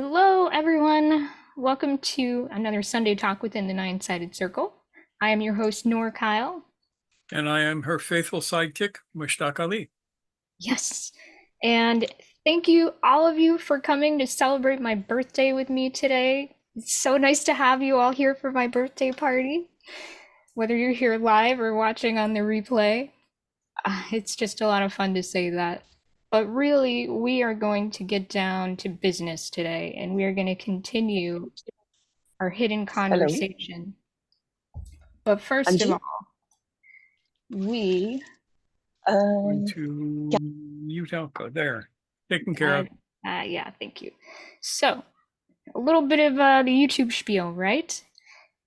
Hello, everyone. Welcome to another Sunday Talk within the Nine-Sided Circle. I am your host, Noor Kyle. And I am her faithful sidekick, Mushtaq Ali. Yes. And thank you, all of you, for coming to celebrate my birthday with me today. It's so nice to have you all here for my birthday party, whether you're here live or watching on the replay. It's just a lot of fun to say that. But really, we are going to get down to business today, and we are going to continue our hidden Hello. conversation. But first of Anji? all, we, Going Uh, to yeah. mute Alco. There. Taken care uh, of. yeah, thank you. So, a little bit of the YouTube spiel, right?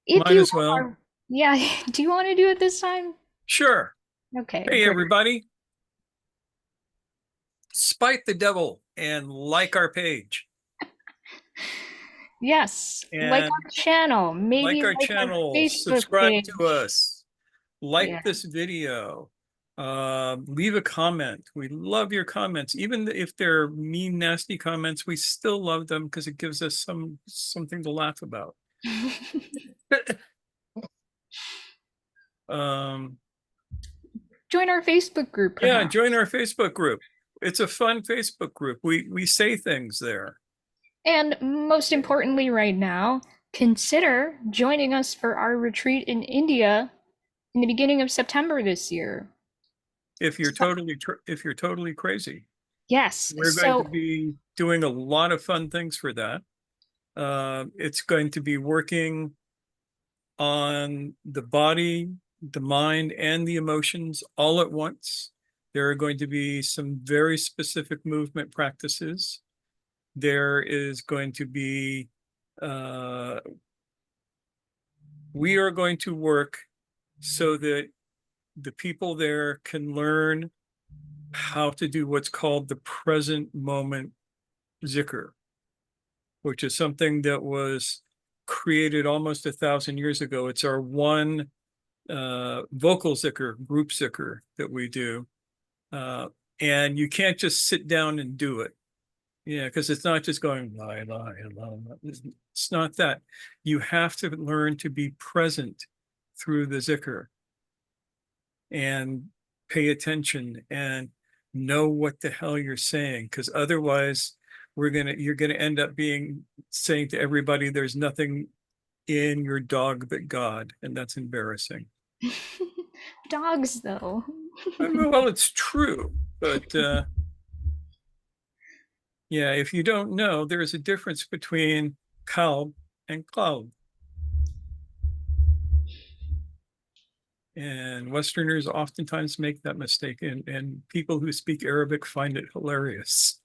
If Might you as well. are, yeah, do you want to do it this time? Sure. Okay, Hey, great. everybody. Spite the devil and like our page. Yes, like And our channel, maybe like our like our channel. Facebook Subscribe to page. us. Like Yeah. this video. Leave a comment. We love your comments. Even if they're mean, nasty comments, we still love them because it gives us something to laugh about. Um, Join our Facebook group, Yeah, perhaps. join our Facebook group. It's a fun Facebook group. We say things there. And most importantly, right now, consider joining us for our retreat in India in the beginning of September this year. If you're totally crazy, Yes, we're going to so be doing a lot of fun things for that. It's going to be working on the body, the mind, and the emotions all at once. There are going to be some very specific movement practices. There is going to be we are going to work so that the people there can learn how to do what's called the present moment zikr, which is something that was created almost 1,000 years ago. It's our one vocal zikr, group zikr that we do. And you can't just sit down and do it. Yeah, because it's not just going la la la. It's not that. You have to learn to be present through the zikr and pay attention and know what the hell you're saying, because otherwise you're gonna end up saying to everybody there's nothing in your dog but God, and that's embarrassing. dogs, though. Well, it's true, but yeah, if you don't know, there's a difference between kalb and qalb. And Westerners oftentimes make that mistake, and people who speak Arabic find it hilarious.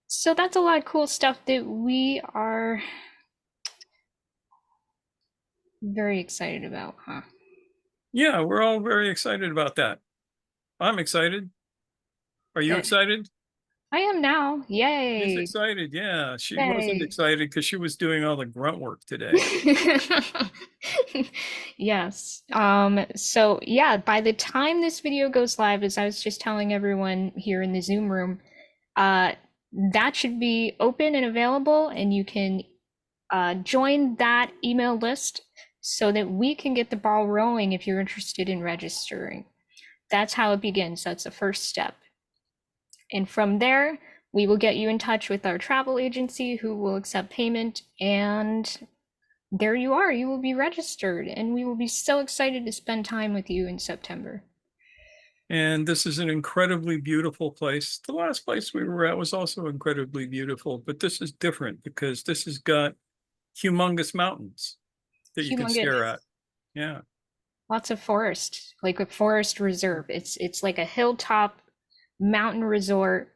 So that's a lot of cool stuff that we are very excited about, huh? Yeah, we're all very excited about that. I'm excited. Are you Good. excited? I am now. She's Yay. excited. Yeah, she wasn't Yay. excited because she was doing all the grunt work today. Yes. So yeah, by the time this video goes live, as I was just telling everyone here in the Zoom room, uh, that should be open and available, and you can join that email list so that we can get the ball rolling if you're interested in registering. That's how it begins. That's the first step. And from there, we will get you in touch with our travel agency who will accept payment. And there you are. You will be registered. And we will be so excited to spend time with you in September. And this is an incredibly beautiful place. The last place we were at was also incredibly beautiful, but this is different because this has got humongous mountains that you can Humongous. stare at. Yeah. Lots of forest, like a forest reserve. It's like a hilltop mountain resort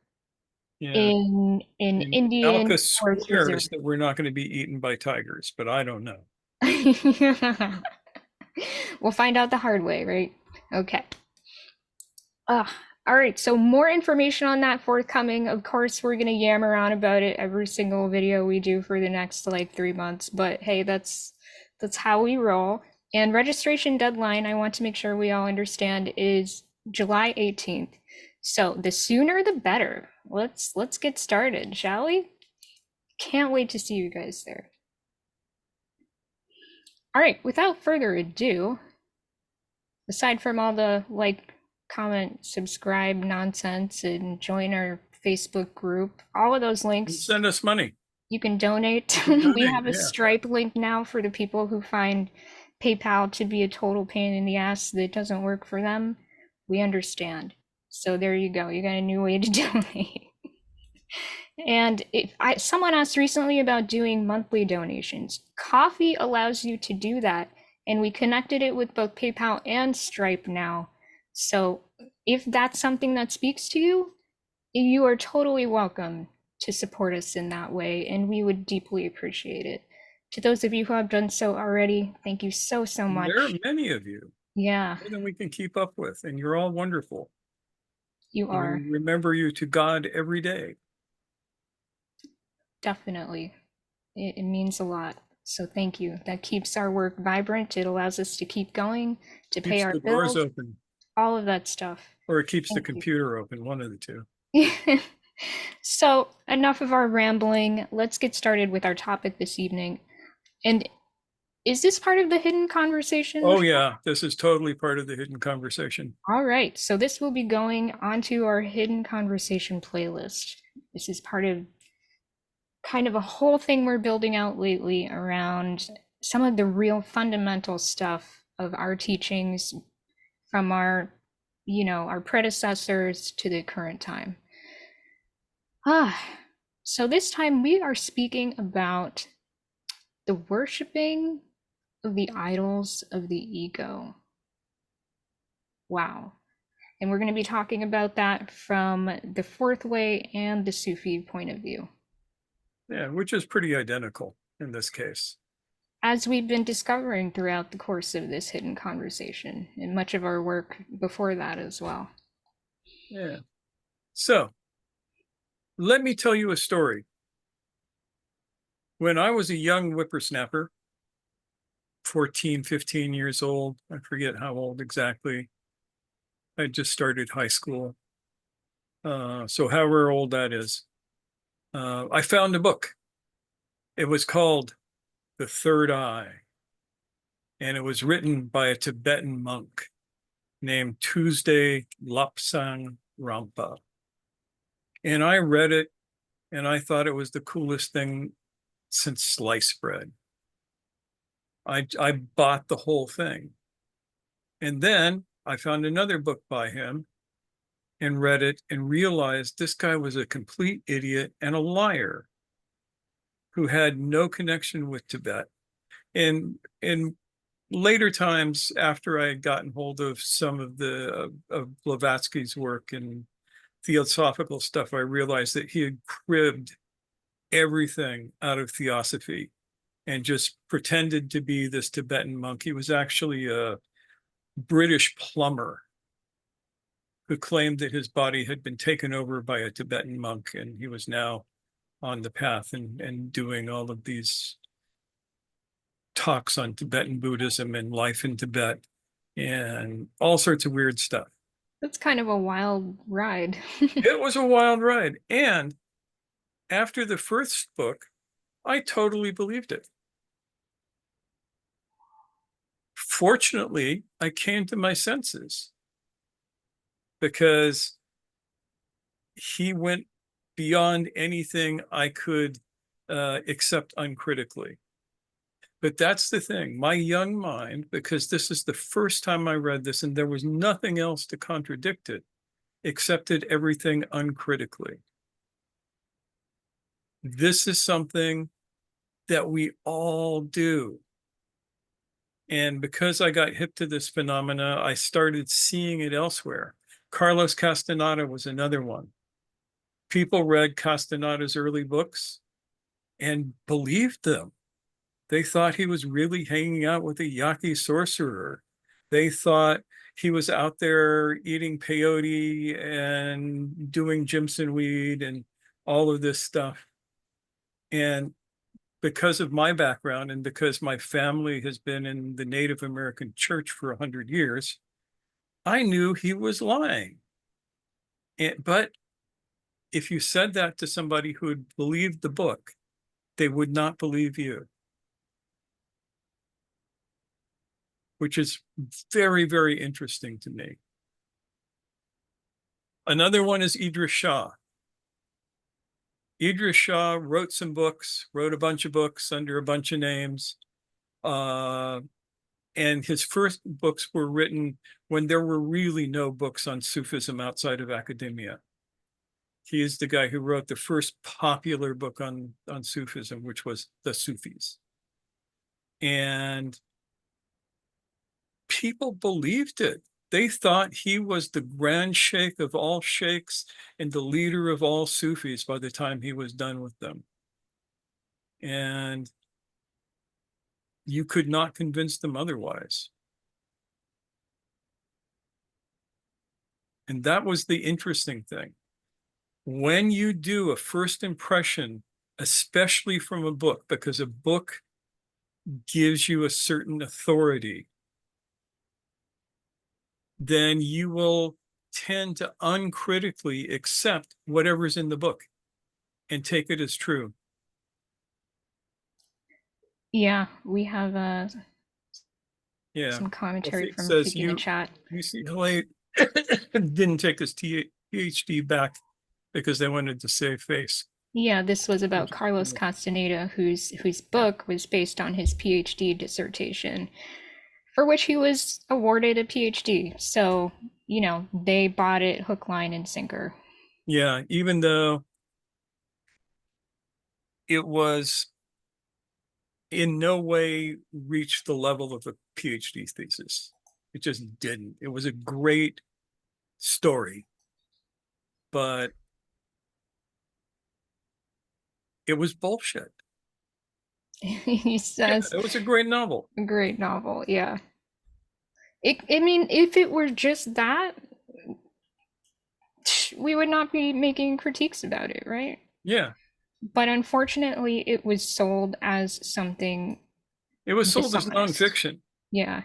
Yeah. in And Indian Alka forest reserve. swears that we're not going to be eaten by tigers, but I don't know. We'll find out the hard way, right? Okay. All right, so more information on that forthcoming. Of course, we're gonna yammer on about it every single video we do for the next like 3 months, but hey, that's how we roll. And registration deadline, I want to make sure we all understand, is July 18th. So the sooner the better. Let's get started, shall we? Can't wait to see you guys there. All right, without further ado, aside from all the like, comment, subscribe nonsense and join our Facebook group, all of those And links send us money. you can donate. You can We donate, have a yeah. Stripe link now for the people who find PayPal to be a total pain in the ass that doesn't work for them. We understand. So there you go. You got a new way to donate. And someone asked recently about doing monthly donations. Coffee allows you to do that, and we connected it with both PayPal and Stripe now. So if that's something that speaks to you, you are totally welcome to support us in that way, and we would deeply appreciate it. To those of you who have done so already, thank you so, so There are much. many of you, Yeah, more than we can keep up with, and you're all wonderful. you We are, remember you to God every day. definitely. It means a lot. So thank you. That keeps our work vibrant. It allows us to keep going, to pay Keeps our the doors bills, open, all of that stuff. or it keeps the Thank computer open, one of the two. you. So, enough of our rambling. Let's get started with our topic this evening. And is this part of the hidden conversation? Oh yeah, this is totally part of the hidden conversation. All right, so this will be going onto our hidden conversation playlist. This is part of kind of a whole thing we're building out lately around some of the real fundamental stuff of our teachings from our predecessors to the current time. So this time we are speaking about the worshiping of the idols of the ego. Wow. And we're going to be talking about that from the fourth way and the Sufi point of view. Yeah, which is pretty identical in this case. As we've been discovering throughout the course of this hidden conversation, and much of our work before that as well. Yeah. So let me tell you a story. When I was a young whippersnapper, 14, 15 years old, I forget how old exactly. I just started high school. So however old that is, I found a book. It was called The Third Eye, and it was written by a Tibetan monk named Tuesday Lopsang Rampa. And I read it, and I thought it was the coolest thing since sliced bread. I bought the whole thing. And then I found another book by him and read it and realized this guy was a complete idiot and a liar who had no connection with Tibet. And in later times, after I had gotten hold of some of the of Blavatsky's work and theosophical stuff, I realized that he had cribbed everything out of theosophy and just pretended to be this Tibetan monk. He was actually a British plumber who claimed that his body had been taken over by a Tibetan monk, and he was now on the path and doing all of these talks on Tibetan Buddhism and life in Tibet and all sorts of weird stuff. That's kind of a wild ride. It was a wild ride. And after the first book, I totally believed it. Fortunately, I came to my senses because he went beyond anything I could accept uncritically. But that's the thing, my young mind, because this is the first time I read this and there was nothing else to contradict it, accepted everything uncritically. This is something that we all do. And because I got hip to this phenomena, I started seeing it elsewhere. Carlos Castaneda was another one. People read Castaneda's early books and believed them. They thought he was really hanging out with a Yaqui sorcerer. They thought he was out there eating peyote and doing Jimson weed and all of this stuff. And because of my background and because my family has been in the Native American church for 100 years, I knew he was lying. But if you said that to somebody who had believed the book, they would not believe you, which is very, very interesting to me. Another one is Idris Shah. Idris Shah wrote some books, wrote a bunch of books under a bunch of names. And his first books were written when there were really no books on Sufism outside of academia. He is the guy who wrote the first popular book on Sufism, which was The Sufis. And people believed it. They thought he was the grand sheikh of all sheikhs and the leader of all Sufis by the time he was done with them. And you could not convince them otherwise. And that was the interesting thing. When you do a first impression, especially from a book, because a book gives you a certain authority, then you will tend to uncritically accept whatever's in the book and take it as true. Yeah, we have Yeah. some commentary It from says Fiki in the chat. UCLA didn't take his PhD back because they wanted to save face. Yeah, this was about Carlos Castaneda, whose book was based on his PhD dissertation, for which he was awarded a PhD. So, you know, they bought it hook, line, and sinker. Yeah, even though it was in no way reached the level of a PhD thesis. It just didn't. It was a great story, but it was bullshit. He Yeah, says, it was a great novel. great novel, yeah. I mean, if it were just that, we would not be making critiques about it, right? Yeah, But unfortunately, it was sold as something it was sold as dishonest. nonfiction, Yeah.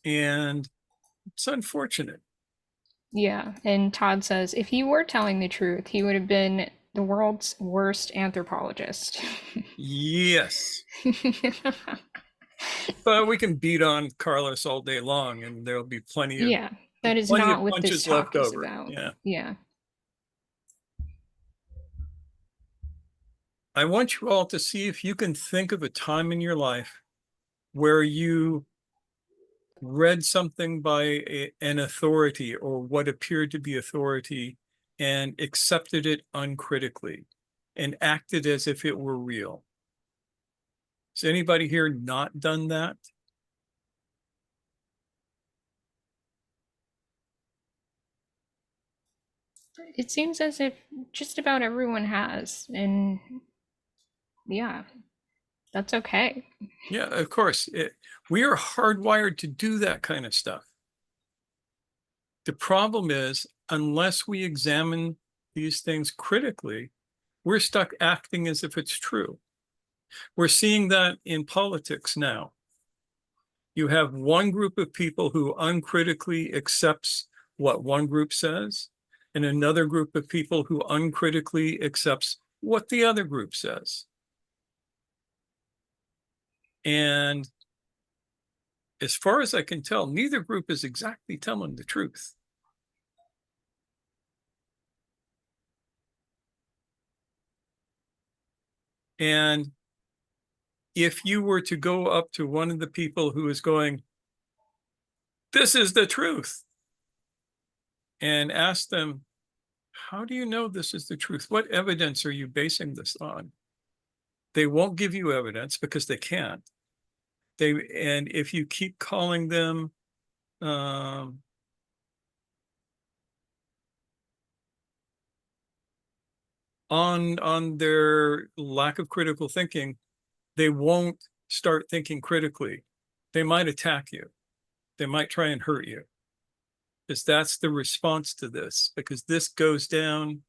and it's unfortunate. Yeah. And Todd says if he were telling the truth, he would have been the world's worst anthropologist. Yes, but we can beat on Carlos all day long, and there'll be Yeah, that is plenty of not what this punches talk left is over. about. Yeah, Yeah. I want you all to see if you can think of a time in your life where you read something by an authority or what appeared to be authority and accepted it uncritically and acted as if it were real. Has anybody here not done that? It seems as if just about everyone has. And yeah, that's okay. Yeah, of course. We are hardwired to do that kind of stuff. The problem is, unless we examine these things critically, we're stuck acting as if it's true. We're seeing that in politics now. You have one group of people who uncritically accepts what one group says, and another group of people who uncritically accepts what the other group says. And as far as I can tell, neither group is exactly telling the truth. And if you were to go up to one of the people who is going, "This is the truth," and ask them, "How do you know this is the truth? What evidence are you basing this on?" They won't give you evidence because they can't. And if you keep calling them um, on their lack of critical thinking, they won't start thinking critically. They might attack you. They might try and hurt you. Because that's the response to this. Because this goes down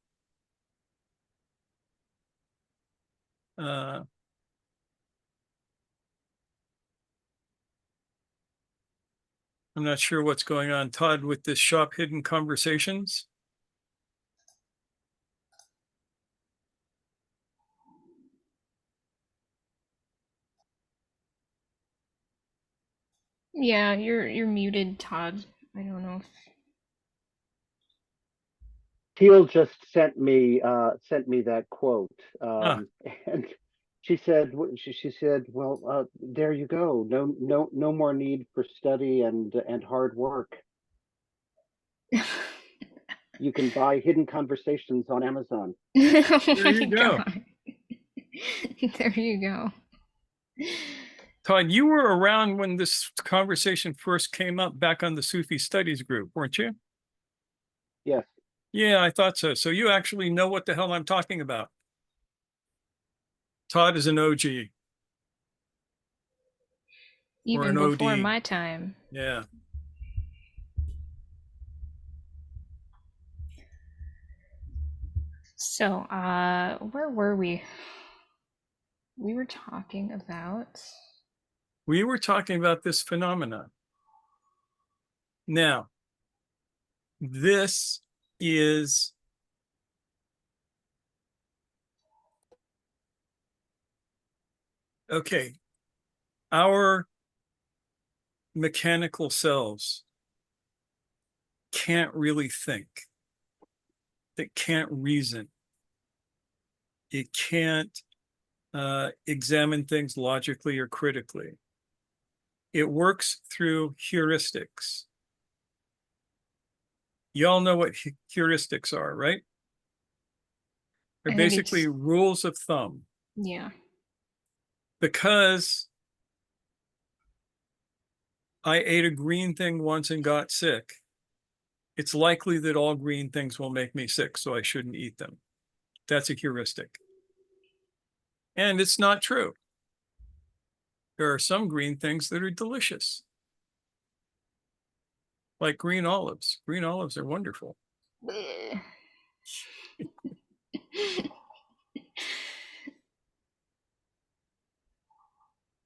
I'm not sure what's going on, Todd, with this shop hidden conversations. Yeah, you're muted, Todd. I don't know if Teal just sent me that quote, Ah, and she said, "Well, there you go. No more need for study and hard work. You can buy Hidden Conversations on Amazon." Oh there my you go. God. There you go. Todd, you were around when this conversation first came up back on the Sufi studies group, weren't you? Yes. Yeah, I thought so. So you actually know what the hell I'm talking about. Todd is an OG or Even an before OD. my time. Yeah. So, where were we? We were talking about. We were talking about this phenomenon. Now, this is okay. Our mechanical selves can't really think. It can't reason. It can't examine things logically or critically. It works through heuristics. Y'all know what heuristics are, right? They're I think basically it's. rules of thumb. Yeah. Because I ate a green thing once and got sick, it's likely that all green things will make me sick, so I shouldn't eat them. That's a heuristic. And it's not true. There are some green things that are delicious, like green olives. Green olives are wonderful.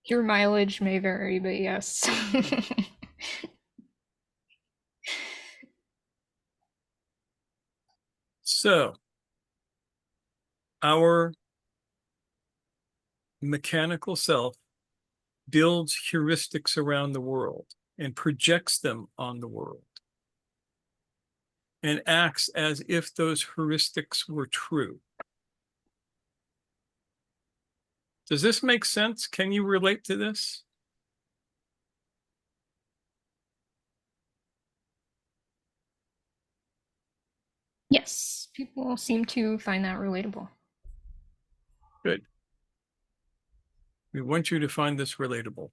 Your mileage may vary, but yes. So, our mechanical self builds heuristics around the world and projects them on the world and acts as if those heuristics were true. Does this make sense? Can you relate to this? Yes, people seem to find that relatable. Good. We want you to find this relatable.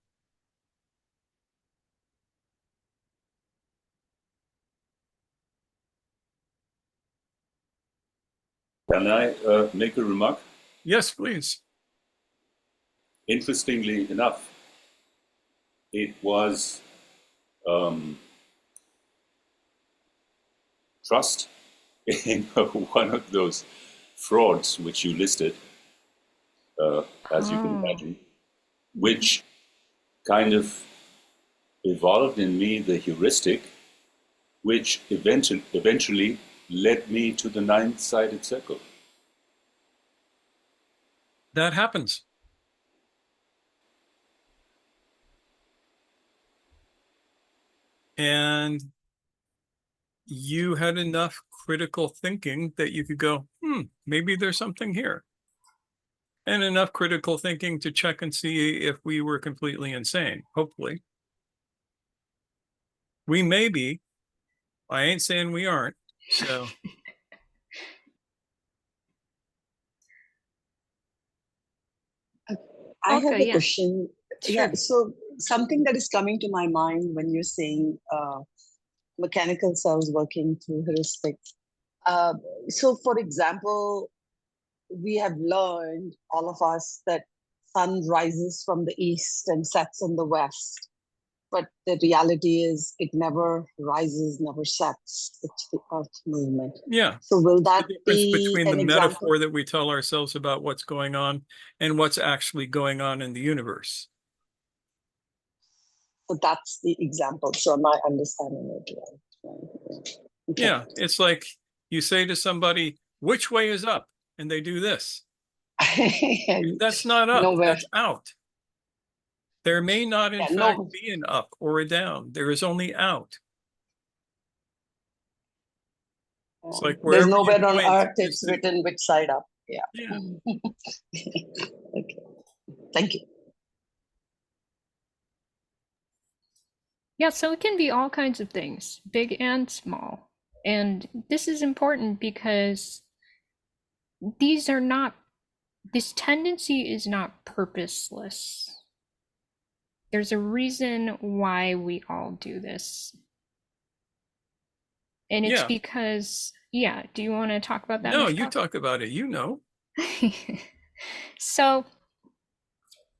Can I make a remark? Yes, please. Interestingly enough, it was trust in one of those frauds which you listed, as you can Oh, imagine, which kind of evolved in me the heuristic, which eventually led me to the nine-sided circle. That happens. And you had enough critical thinking that you could go, maybe there's something here. And enough critical thinking to check and see if we were completely insane, hopefully. We may be. I ain't saying we aren't. So I have okay, a yeah, question. Yeah, sure. so something that is coming to my mind when you're saying mechanical cells working through heuristics. Uh, so, for example, we have learned, all of us, that sun rises from the east and sets in the west. But the reality is it never rises, never sets. It's the earth movement. yeah, So will the that difference be between the an example? metaphor that we tell ourselves about what's going on and what's actually going on in the universe. So that's the example. So am I understanding it right? Okay. Yeah, it's like you say to somebody, which way is up? And they do this. That's not up, Nowhere. that's out. There may not, in Yeah, fact, no. be an up or a down. There is only out. It's like There's wherever you nowhere on point earth is it's the, written which side up. Yeah. yeah. Okay. Thank you. Yeah, so it can be all kinds of things, big and small. And this is important because these are not, this tendency is not purposeless. There's a reason why we all do this. And it's Yeah. because, yeah, do you want to talk about that? No, you Mishka? talk about it, you know. So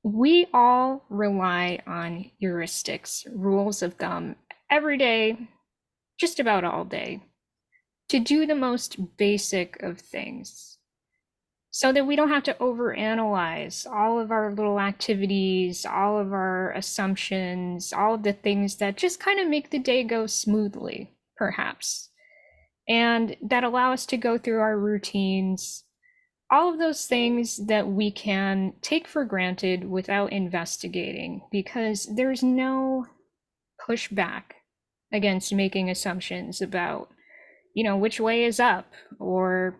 we all rely on heuristics, rules of thumb, every day, just about all day, to do the most basic of things, so that we don't have to overanalyze all of our little activities, all of our assumptions, all of the things that just kind of make the day go smoothly, perhaps, and that allow us to go through our routines, all of those things that we can take for granted without investigating, because there's no pushback against making assumptions about, you know, which way is up, or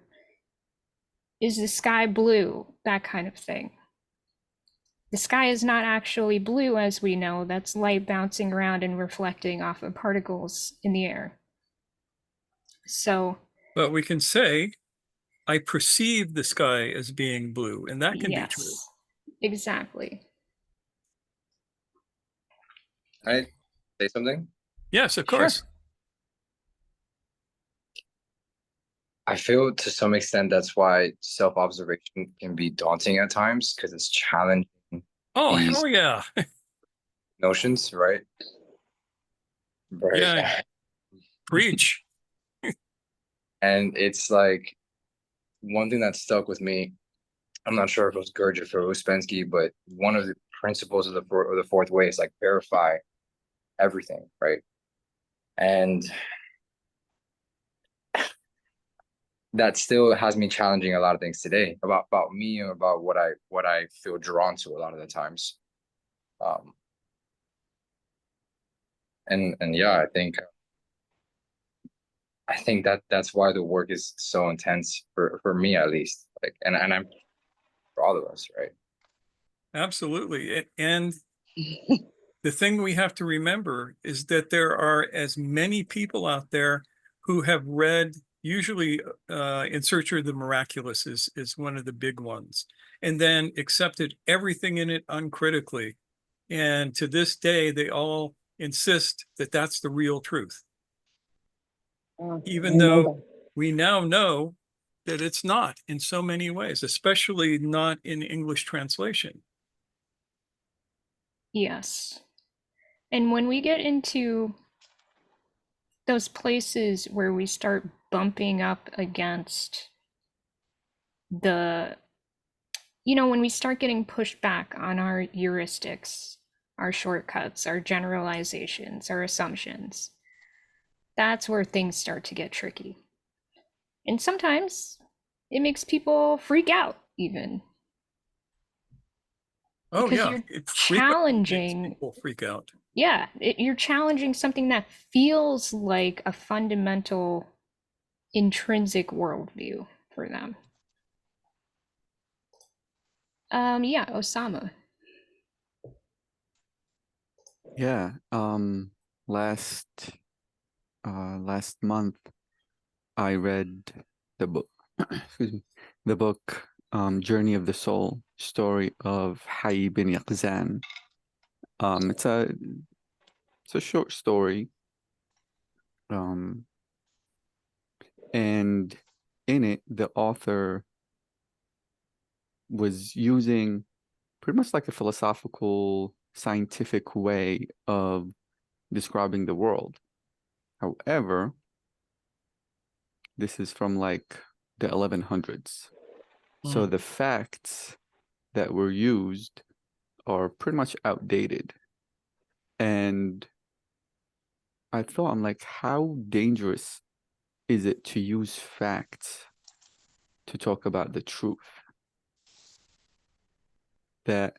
is the sky blue, that kind of thing. The sky is not actually blue, as we know. That's light bouncing around and reflecting off of particles in the air. So, But we can say, I perceive the sky as being blue, and that can be true. yes, exactly. Can I say something? Yes, of Sure. course. I feel to some extent that's why self-observation can be daunting at times, because it's challenging Oh, these hell yeah. notions, right? Right. Yeah. Preach. And it's like one thing that stuck with me. I'm not sure if it was Gurdjieff or Uspensky, but one of the principles of the fourth way is like verify everything, right? And that still has me challenging a lot of things today about me and about what I feel drawn to a lot of the times. And yeah, I think that's why the work is so intense for me, at least. Like, and I'm for all of us, right? Absolutely. And the thing we have to remember is that there are as many people out there who have read, usually In Search of the Miraculous is one of the big ones, and then accepted everything in it uncritically. And to this day, they all insist that that's the real truth, even though we now know that it's not in so many ways, especially not in English translation. Yes. And when we get into those places where we start bumping up against the, you know, when we start getting pushed back on our heuristics, our shortcuts, our generalizations, our assumptions, that's where things start to get tricky. And sometimes it makes people freak out, even. Oh, Because yeah. you're It frequently makes challenging, people freak out. yeah, you're challenging something that feels like a fundamental intrinsic worldview for them. Yeah, Osama. Yeah, last month I read the book, excuse me, the book Journey of the Soul, story of Hayy bin Yaqzan. It's a short story, and in it the author was using pretty much like a philosophical, scientific way of describing the world. However, this is from like the 1100s. So the facts that were used are pretty much outdated. And I thought, I'm like, how dangerous is it to use facts to talk about the truth? That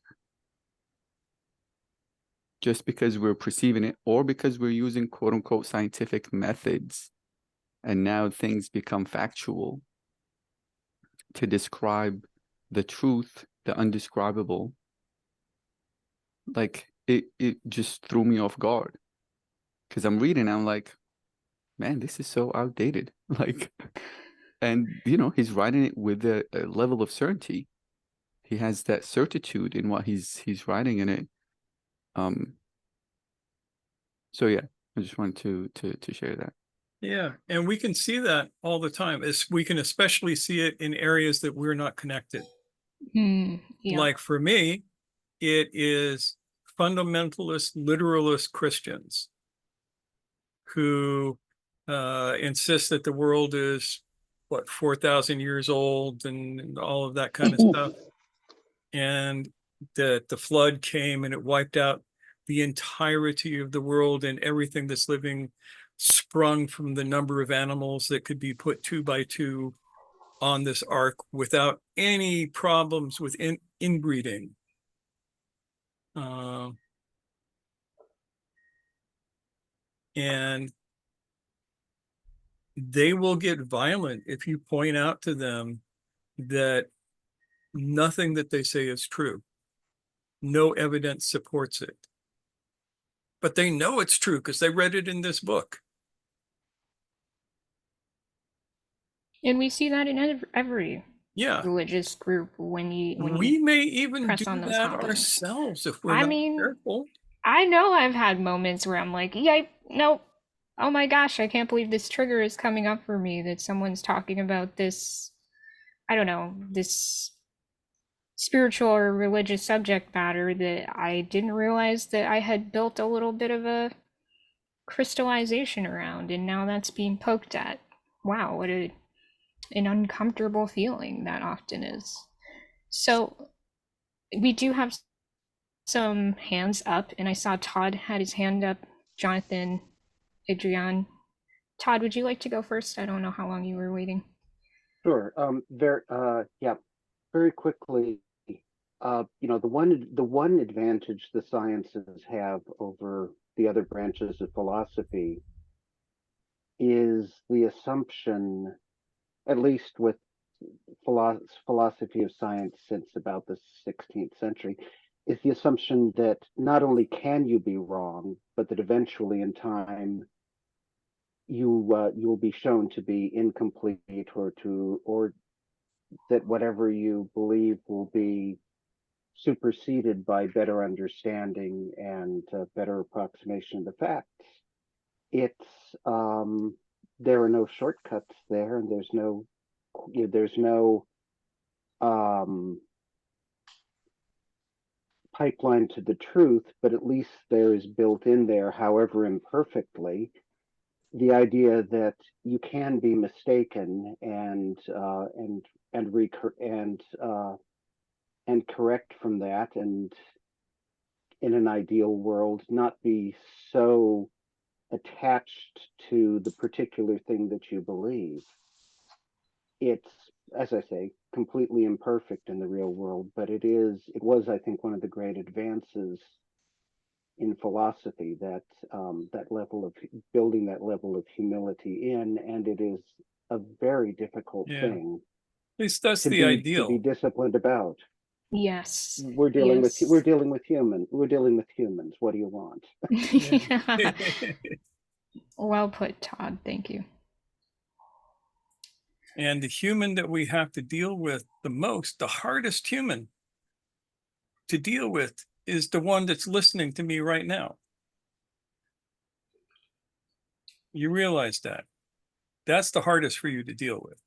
just because we're perceiving it, or because we're using quote unquote scientific methods, and now things become factual to describe the truth, the undescribable, like it just threw me off guard. Because I'm reading, I'm like, man, this is so outdated. Like, and you know, he's writing it with a level of certainty. He has that certitude in what he's writing in it. So yeah, I just wanted to share that. Yeah, and we can see that all the time. We can especially see it in areas that we're not connected. Yeah. Like for me, it is fundamentalist, literalist Christians who insist that the world is, what, 4,000 years old and all of that kind of stuff. And that the flood came and it wiped out the entirety of the world, and everything that's living sprung from the number of animals that could be put 2 by 2 on this ark without any problems with inbreeding. And they will get violent if you point out to them that nothing that they say is true. No evidence supports it. But they know it's true because they read it in this book. And we see that in every Yeah. religious group when We you may even press do on those that topics. ourselves if we're I not mean, careful. I know I've had moments where I'm like, yeah, no, oh my gosh, I can't believe this trigger is coming up for me, that someone's talking about this, I don't know, this spiritual or religious subject matter that I didn't realize that I had built a little bit of a crystallization around, and now that's being poked at. Wow, what an uncomfortable feeling that often is. So we do have some hands up, and I saw Todd had his hand up. Jonathan, Adrian. Todd, would you like to go first? I don't know how long you were waiting. Sure. Yeah, very quickly. The one advantage the sciences have over the other branches of philosophy is the assumption, at least with philosophy of science since about the 16th century, is the assumption that not only can you be wrong, but that eventually in time you will be shown to be incomplete, or that whatever you believe will be superseded by better understanding and better approximation of the facts. It's there are no shortcuts there, and there's no pipeline to the truth, but at least there is built in there, however imperfectly, the idea that you can be mistaken and correct from that, and in an ideal world not be so attached to the particular thing that you believe. It's, as I say, completely imperfect in the real world, but it was, I think, one of the great advances in philosophy, that that level of building that level of humility in, and it is a very difficult thing. At least that's to the be to be ideal. disciplined about. Yes. We're dealing with humans. What do you want? Yeah. Well put, Todd. Thank you. And the human that we have to deal with the most, the hardest human to deal with, is the one that's listening to me right now. You realize that. That's the hardest for you to deal with.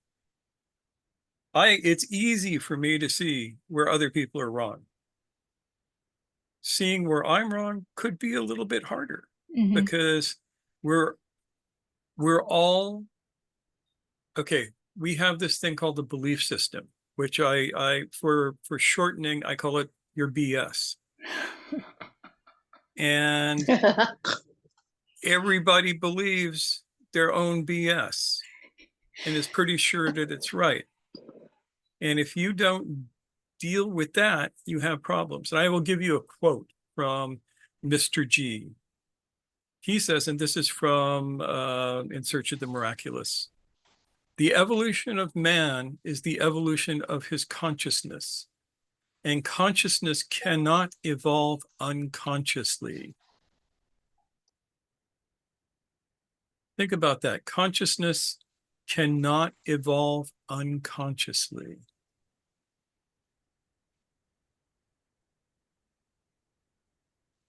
It's easy for me to see where other people are wrong. Seeing where I'm wrong could be a little bit harder, because we're all, okay, we have this thing called the belief system, which I for shortening, I call it your BS. and everybody believes their own BS and is pretty sure that it's right. And if you don't deal with that, you have problems. And I will give you a quote from Mr. G. He says, and this is from In Search of the Miraculous, the evolution of man is the evolution of his consciousness, and consciousness cannot evolve unconsciously. Think about that. Consciousness cannot evolve unconsciously.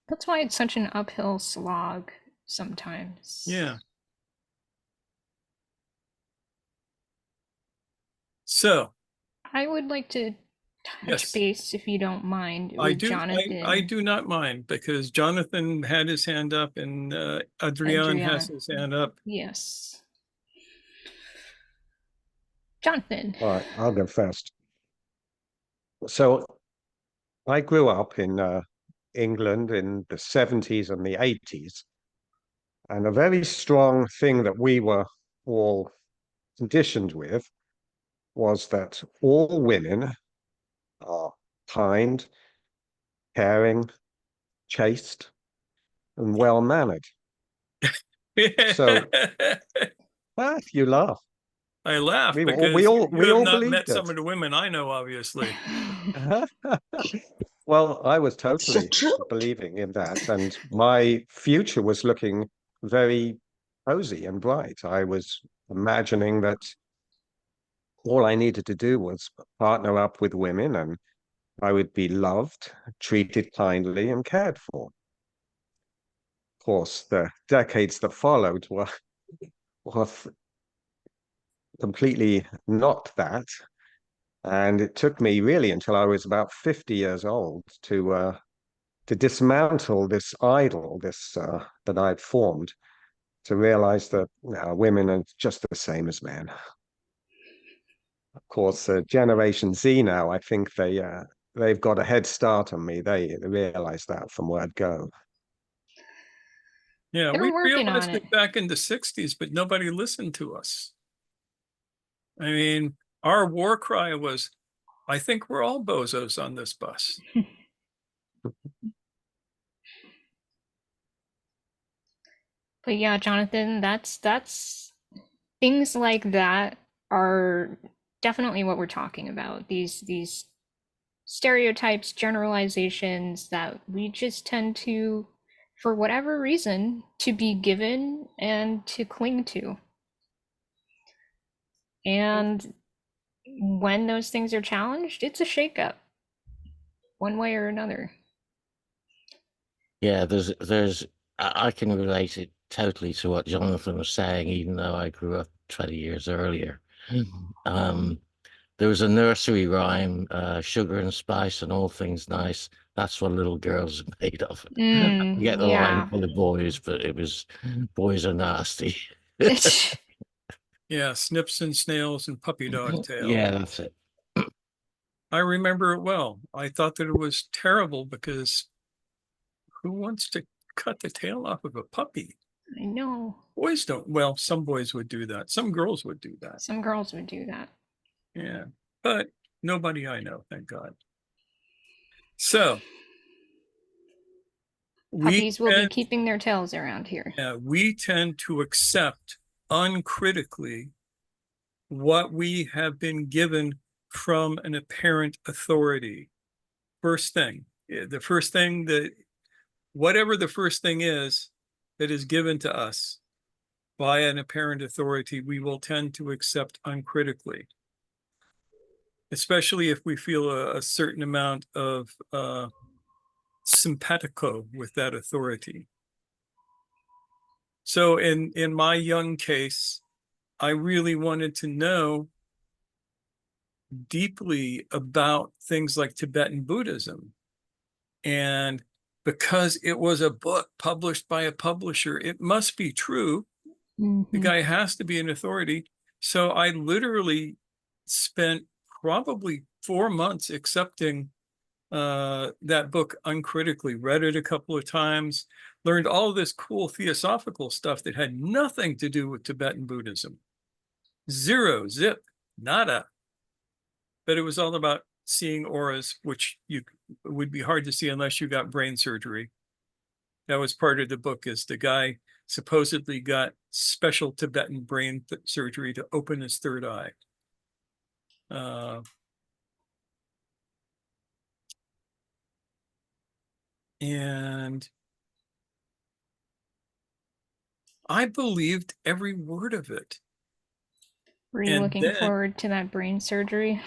That's why it's such an uphill slog sometimes. Yeah. So I would like to touch yes, base, if you don't mind, I with do. Jonathan. I do not mind, because Jonathan had his hand up and Adrian has his hand up. Yes. Jonathan. All right, I'll go first. So I grew up in England in the 70s and the 80s. And a very strong thing that we were all conditioned with was that all women are kind, caring, chaste, and well-mannered. So, you laugh. I laugh We because all you have not believed met some it. of the women I know, obviously. Well, I was So totally true. believing in that, and my future was looking very rosy and bright. I was imagining that all I needed to do was partner up with women, and I would be loved, treated kindly, and cared for. Of course, the decades that followed were completely not that. And it took me really until I was about 50 years old to dismantle this idol, that I'd formed, to realize that women are just the same as men. Of course, Generation Z now, I think they've got a head start on me. They realize that from word go. Yeah, They're we working realized on it it. back in the 60s, but nobody listened to us. I mean, our war cry was, I think we're all bozos on this bus. But yeah, Jonathan, that's things like that are definitely what we're talking about. These stereotypes, generalizations that we just tend to, for whatever reason, to be given and to cling to. And when those things are challenged, it's a shakeup, one way or another. Yeah, I can relate it totally to what Jonathan was saying, even though I grew up 20 years earlier. There was a nursery rhyme, sugar and spice and all things nice. That's what little girls are made of. I get the line Yeah. for the boys, but it was boys are nasty. Yeah, snips and snails and puppy dog tail. Yeah, that's it. I remember it well. I thought that it was terrible because who wants to cut the tail off of a puppy? I know. Boys don't. Well, some boys would do that. Some girls would do that. Some girls would do that. Yeah, but nobody I know, thank God. So Puppies will be keeping their tails around here. Yeah, we tend to accept uncritically what we have been given from an apparent authority. First thing, the first thing that, whatever the first thing is that is given to us by an apparent authority, we will tend to accept uncritically, especially if we feel a certain amount of simpatico with that authority. So in my young case, I really wanted to know deeply about things like Tibetan Buddhism. And because it was a book published by a publisher, it must be true. The guy has to be an authority. So I literally spent probably 4 months accepting that book uncritically, read it a couple of times, learned all of this cool theosophical stuff that had nothing to do with Tibetan Buddhism. Zero, zip, nada. But it was all about seeing auras, which you would be hard to see unless you got brain surgery. That was part of the book, is the guy supposedly got special Tibetan brain surgery to open his third eye. And I believed every word of it. Were you And looking then, forward to that brain surgery?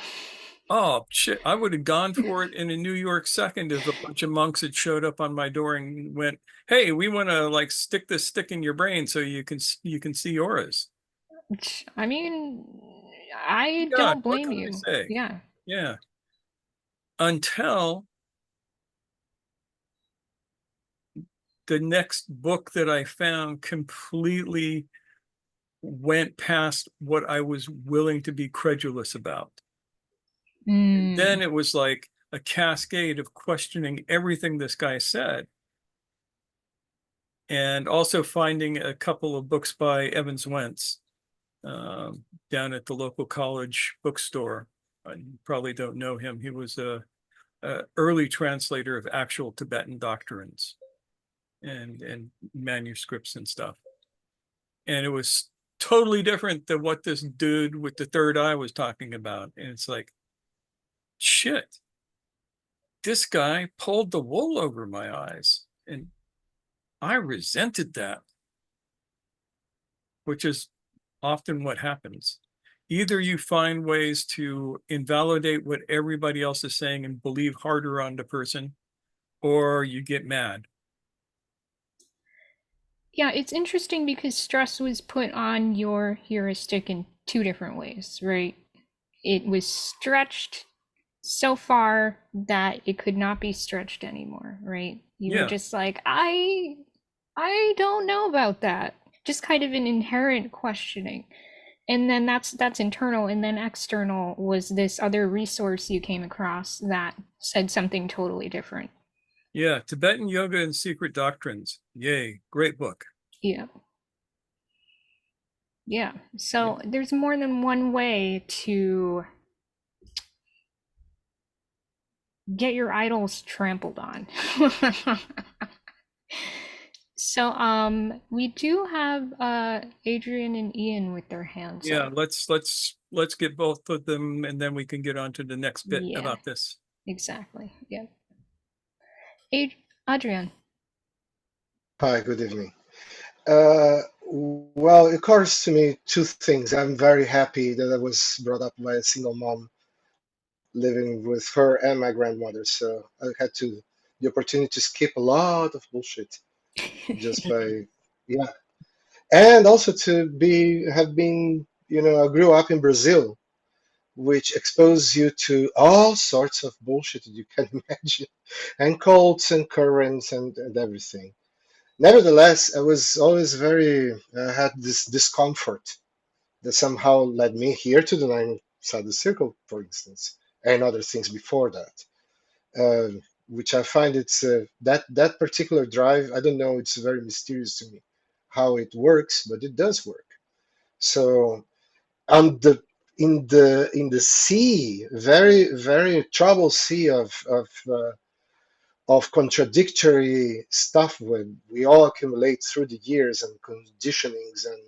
oh shit, I would have gone for it in a New York second if a bunch of monks had showed up on my door and went, "Hey, we want to like stick this stick in your brain so you can see auras." I mean, I God, don't what blame can I you. say? Yeah. Yeah. Until the next book that I found completely went past what I was willing to be credulous about. And then it was like a cascade of questioning everything this guy said. And also finding a couple of books by Evans Wentz down at the local college bookstore. You probably don't know him. He was a early translator of actual Tibetan doctrines and manuscripts and stuff. And it was totally different than what this dude with the third eye was talking about. And it's like, shit, this guy pulled the wool over my eyes. And I resented that, which is often what happens. Either you find ways to invalidate what everybody else is saying and believe harder on the person, or you get mad. Yeah, it's interesting because stress was put on your heuristic in two different ways, right? It was stretched so far that it could not be stretched anymore, right? You were just like, I don't know about that. Just kind of an inherent questioning. And then that's internal, and then external was this other resource you came across that said something totally different. Yeah, Tibetan Yoga and Secret Doctrines. Yay, great book. Yeah. Yeah. So there's more than one way to get your idols trampled on. So we do have Adrian and Ian with their hands Yeah, up. let's get both of them and then we can get on to the next bit about this. Exactly. Yeah. Adrian. Hi, good evening. Well, it occurs to me two things. I'm very happy that I was brought up by a single mom living with her and my grandmother. So I had the opportunity to skip a lot of bullshit just by, yeah. And also to have been, I grew up in Brazil, which exposed you to all sorts of bullshit that you can imagine, and cults and currents and everything. Nevertheless, I was always had this discomfort that somehow led me here to the nine-sided circle, for instance, and other things before that, which I find it's that particular drive. I don't know. It's very mysterious to me how it works, but it does work. So on the in the sea, very very troubled sea of contradictory stuff when we all accumulate through the years and conditionings and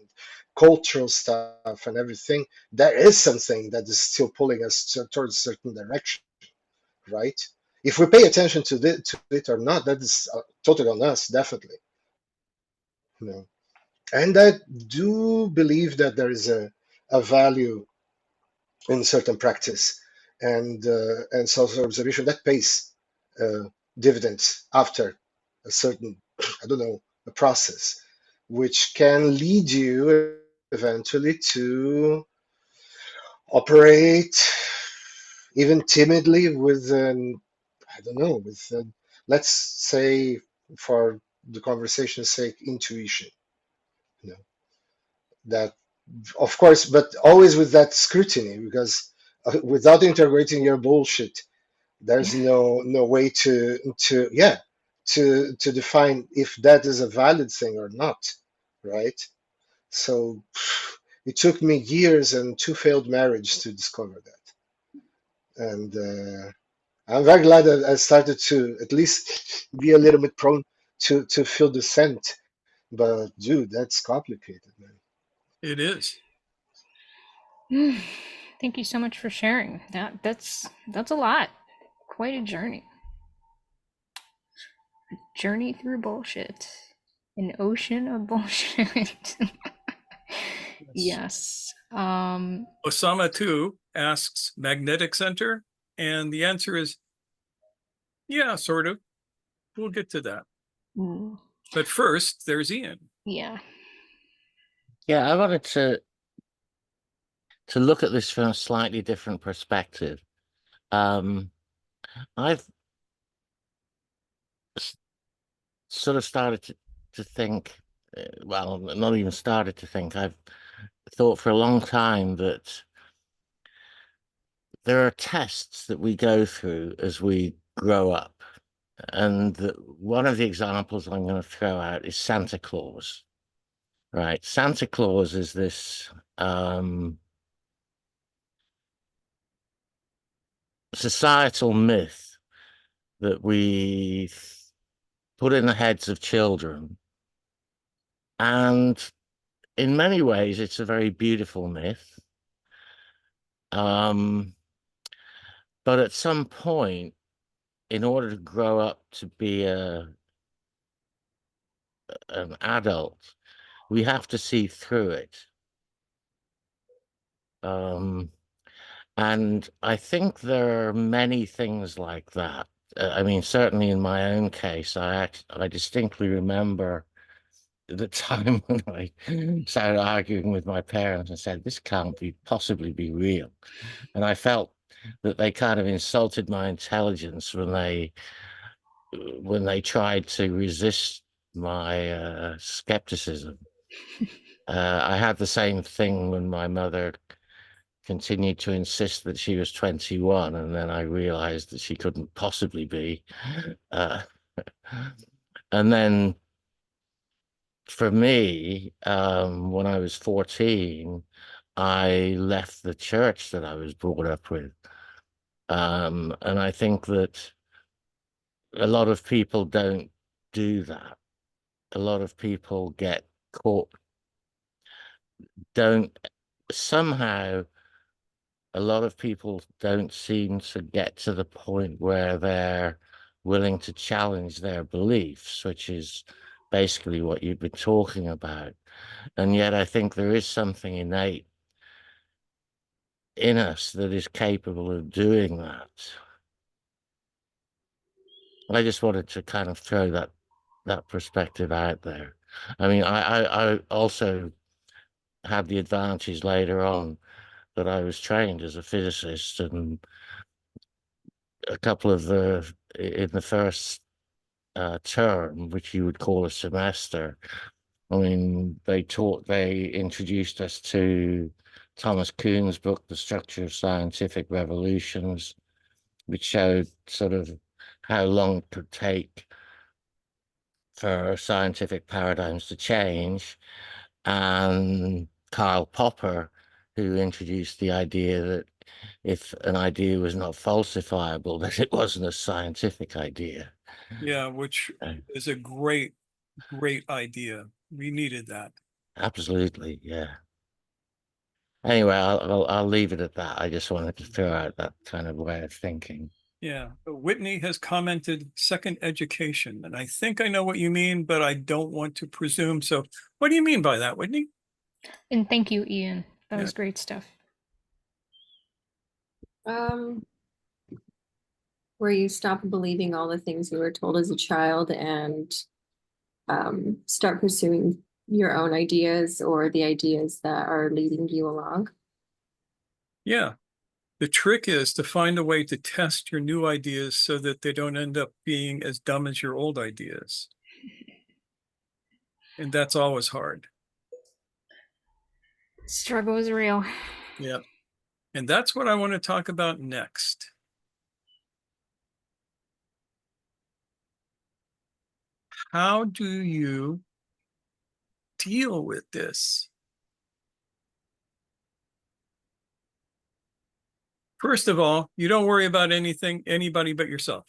cultural stuff and everything, there is something that is still pulling us towards a certain direction, right? If we pay attention to it or not, that is totally on us, definitely. And I do believe that there is a value in certain practice and self-observation that pays dividends after a certain, I don't know, a process, which can lead you eventually to operate even timidly with I don't know, with let's say, for the conversation's sake, intuition. That, of course, but always with that scrutiny, because without integrating your bullshit, There's no way to define if that is a valid thing or not, right? So it took me years and 2 failed marriages to discover that. And I'm very glad that I started to at least be a little bit prone to feel the scent. But dude, that's complicated, man. It is. Thank you so much for sharing. That's a lot. Quite a journey. Journey through bullshit. An ocean of bullshit. Yes. Osama too asks magnetic center, and the answer is yeah, sort of. We'll get to that. But first, there's Ian. Yeah. Yeah, I wanted to look at this from a slightly different perspective. I've sort of started to think, well, not even started to think, I've thought for a long time that there are tests that we go through as we grow up. And one of the examples I'm going to throw out is Santa Claus. Right. Santa Claus is this societal myth that we put in the heads of children. And in many ways, it's a very beautiful myth. But at some point, in order to grow up to be an adult, we have to see through it. And I think there are many things like that. I mean, certainly in my own case, I distinctly remember the time when I started arguing with my parents and said, this can't possibly be real. And I felt that they kind of insulted my intelligence when they tried to resist my skepticism. I had the same thing when my mother continued to insist that she was 21, and then I realized that she couldn't possibly be. And then for me, when I was 14, I left the church that I was brought up with. And I think that a lot of people don't do that. A lot of people get caught, somehow a lot of people don't seem to get to the point where they're willing to challenge their beliefs, which is basically what you've been talking about. And yet I think there is something innate in us that is capable of doing that. I just wanted to kind of throw that perspective out there. I mean, I also had the advantage later on that I was trained as a physicist, and a couple of in the first term, which you would call a semester, I mean, they introduced us to Thomas Kuhn's book, The Structure of Scientific Revolutions, which showed sort of how long it could take for scientific paradigms to change. And Karl Popper, who introduced the idea that if an idea was not falsifiable, that it wasn't a scientific idea. Yeah, which is a great idea. We needed that. Absolutely, yeah. Anyway, I'll leave it at that. I just wanted to throw out that kind of way of thinking. Yeah, Whitney has commented second education, and I think I know what you mean, but I don't want to presume. So what do you mean by that, Whitney? And thank you, Ian. That was great stuff. Where you stop believing all the things you were told as a child and start pursuing your own ideas or the ideas that are leading you along. Yeah. The trick is to find a way to test your new ideas so that they don't end up being as dumb as your old ideas. And that's always hard. Struggle is real. Yeah. And that's what I want to talk about next. how do you deal with this? First of all, you don't worry about anybody but yourself,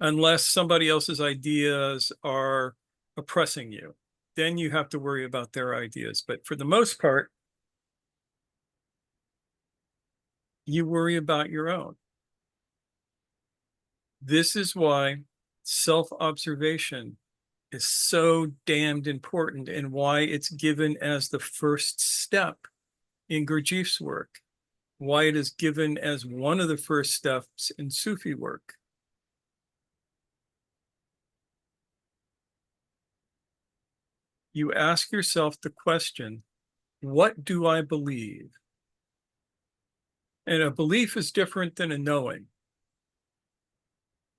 unless somebody else's ideas are oppressing you. Then you have to worry about their ideas. But for the most part, you worry about your own. This is why self-observation is so damned important, and why it's given as the first step in Gurdjieff's work, why it is given as one of the first steps in Sufi work. You ask yourself the question, what do I believe? And a belief is different than a knowing.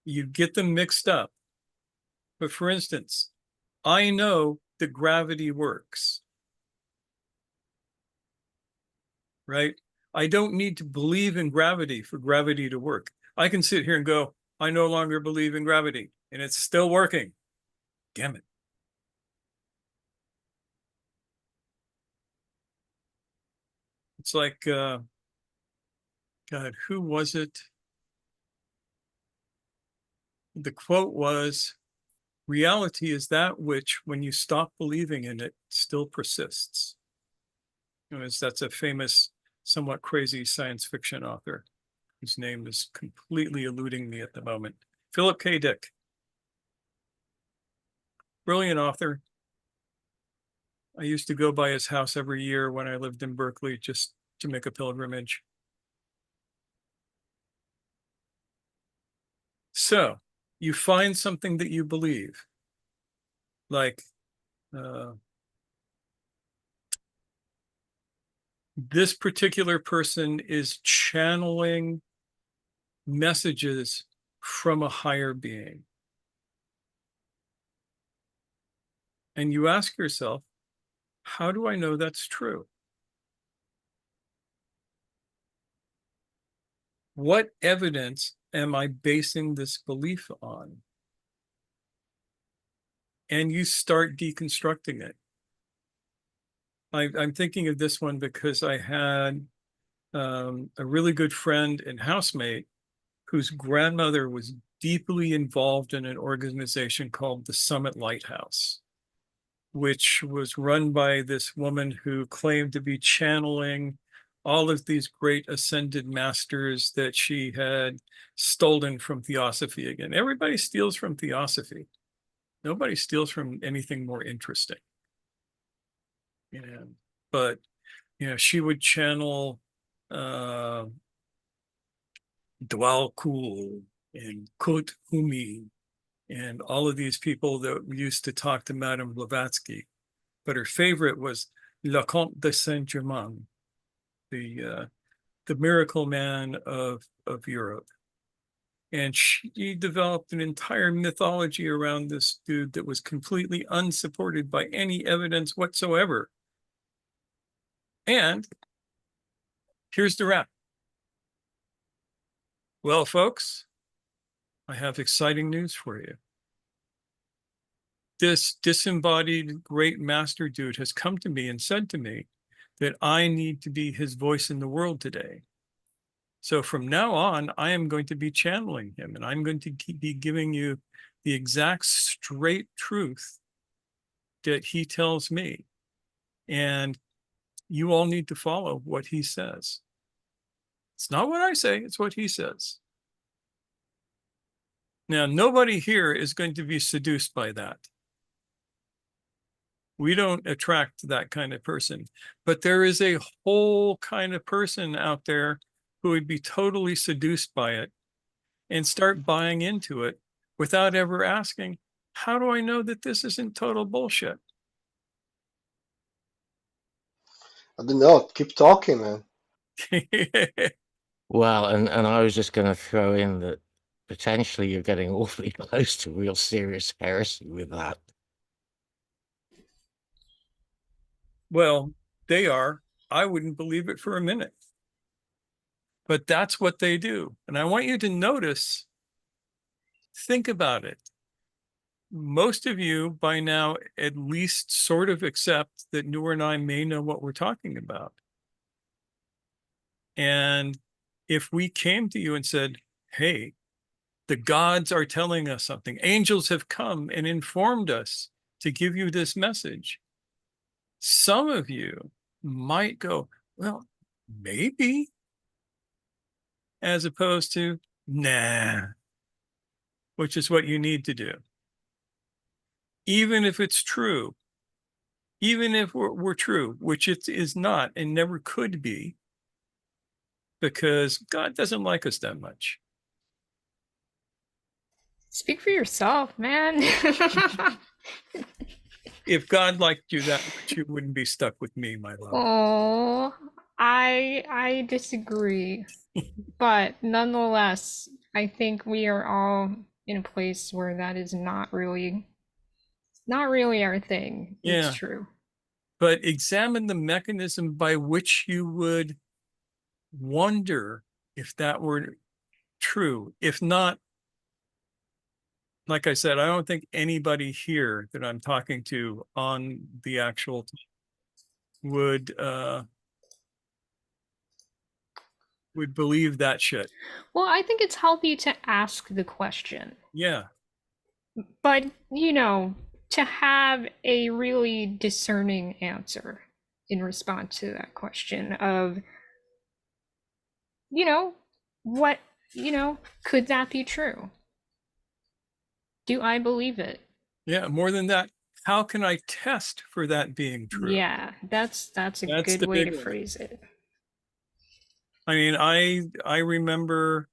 You get them mixed up. But for instance, I know that gravity works, right? I don't need to believe in gravity for gravity to work. I can sit here and go, I no longer believe in gravity, and it's still working. Damn it. It's like, God, who was it? The quote was, reality is that which, when you stop believing in it, still persists. That's a famous, somewhat crazy science fiction author whose name is completely eluding me at the moment. Philip K. Dick. Brilliant author. I used to go by his house every year when I lived in Berkeley just to make a pilgrimage. So you find something that you believe, like this particular person is channeling messages from a higher being. And you ask yourself, how do I know that's true? What evidence am I basing this belief on? And you start deconstructing it. I'm thinking of this one because I had a really good friend and housemate whose grandmother was deeply involved in an organization called the Summit Lighthouse, which was run by this woman who claimed to be channeling all of these great ascended masters that she had stolen from Theosophy again. Everybody steals from Theosophy. Nobody steals from anything more interesting. But she would channel Dwal Kul and Kut Humi and all of these people that used to talk to Madame Blavatsky. But her favorite was Le Comte de Saint-Germain, the miracle man of Europe. And she developed an entire mythology around this dude that was completely unsupported by any evidence whatsoever. And here's the wrap. Well, folks, I have exciting news for you. This disembodied great master dude has come to me and said to me that I need to be his voice in the world today. So from now on, I am going to be channeling him, and I'm going to be giving you the exact straight truth that he tells me. And you all need to follow what he says. It's not what I say, it's what he says. Now, nobody here is going to be seduced by that. We don't attract that kind of person, but there is a whole kind of person out there who would be totally seduced by it and start buying into it without ever asking, how do I know that this isn't total bullshit? I don't know. Keep talking, man. Well, and I was just going to throw in that potentially you're getting awfully close to real serious heresy with that. Well, they are. I wouldn't believe it for a minute. But that's what they do. And I want you to notice, think about it. most of you by now at least sort of accept that Noor and I may know what we're talking about. And if we came to you and said, hey, the gods are telling us something, angels have come and informed us to give you this message, some of you might go, well, maybe, as opposed to, nah, which is what you need to do. Even if it's true, even if we're true, which it is not and never could be, because God doesn't like us that much. Speak for yourself, man. If God liked you that much, you wouldn't be stuck with me, my love. Oh, I disagree. But nonetheless, I think we are all in a place where that is not really our thing. It's Yeah. true. But examine the mechanism by which you would wonder if that were true. If not, like I said, I don't think anybody here that I'm talking to on the actual would believe that shit. Well, I think it's healthy to ask the question. Yeah. But, to have a really discerning answer in response to that question of, what, could that be true? Do I believe it? Yeah. More than that, how can I test for that being true? Yeah, that's a That's good the way big to one. phrase it. I mean, I remember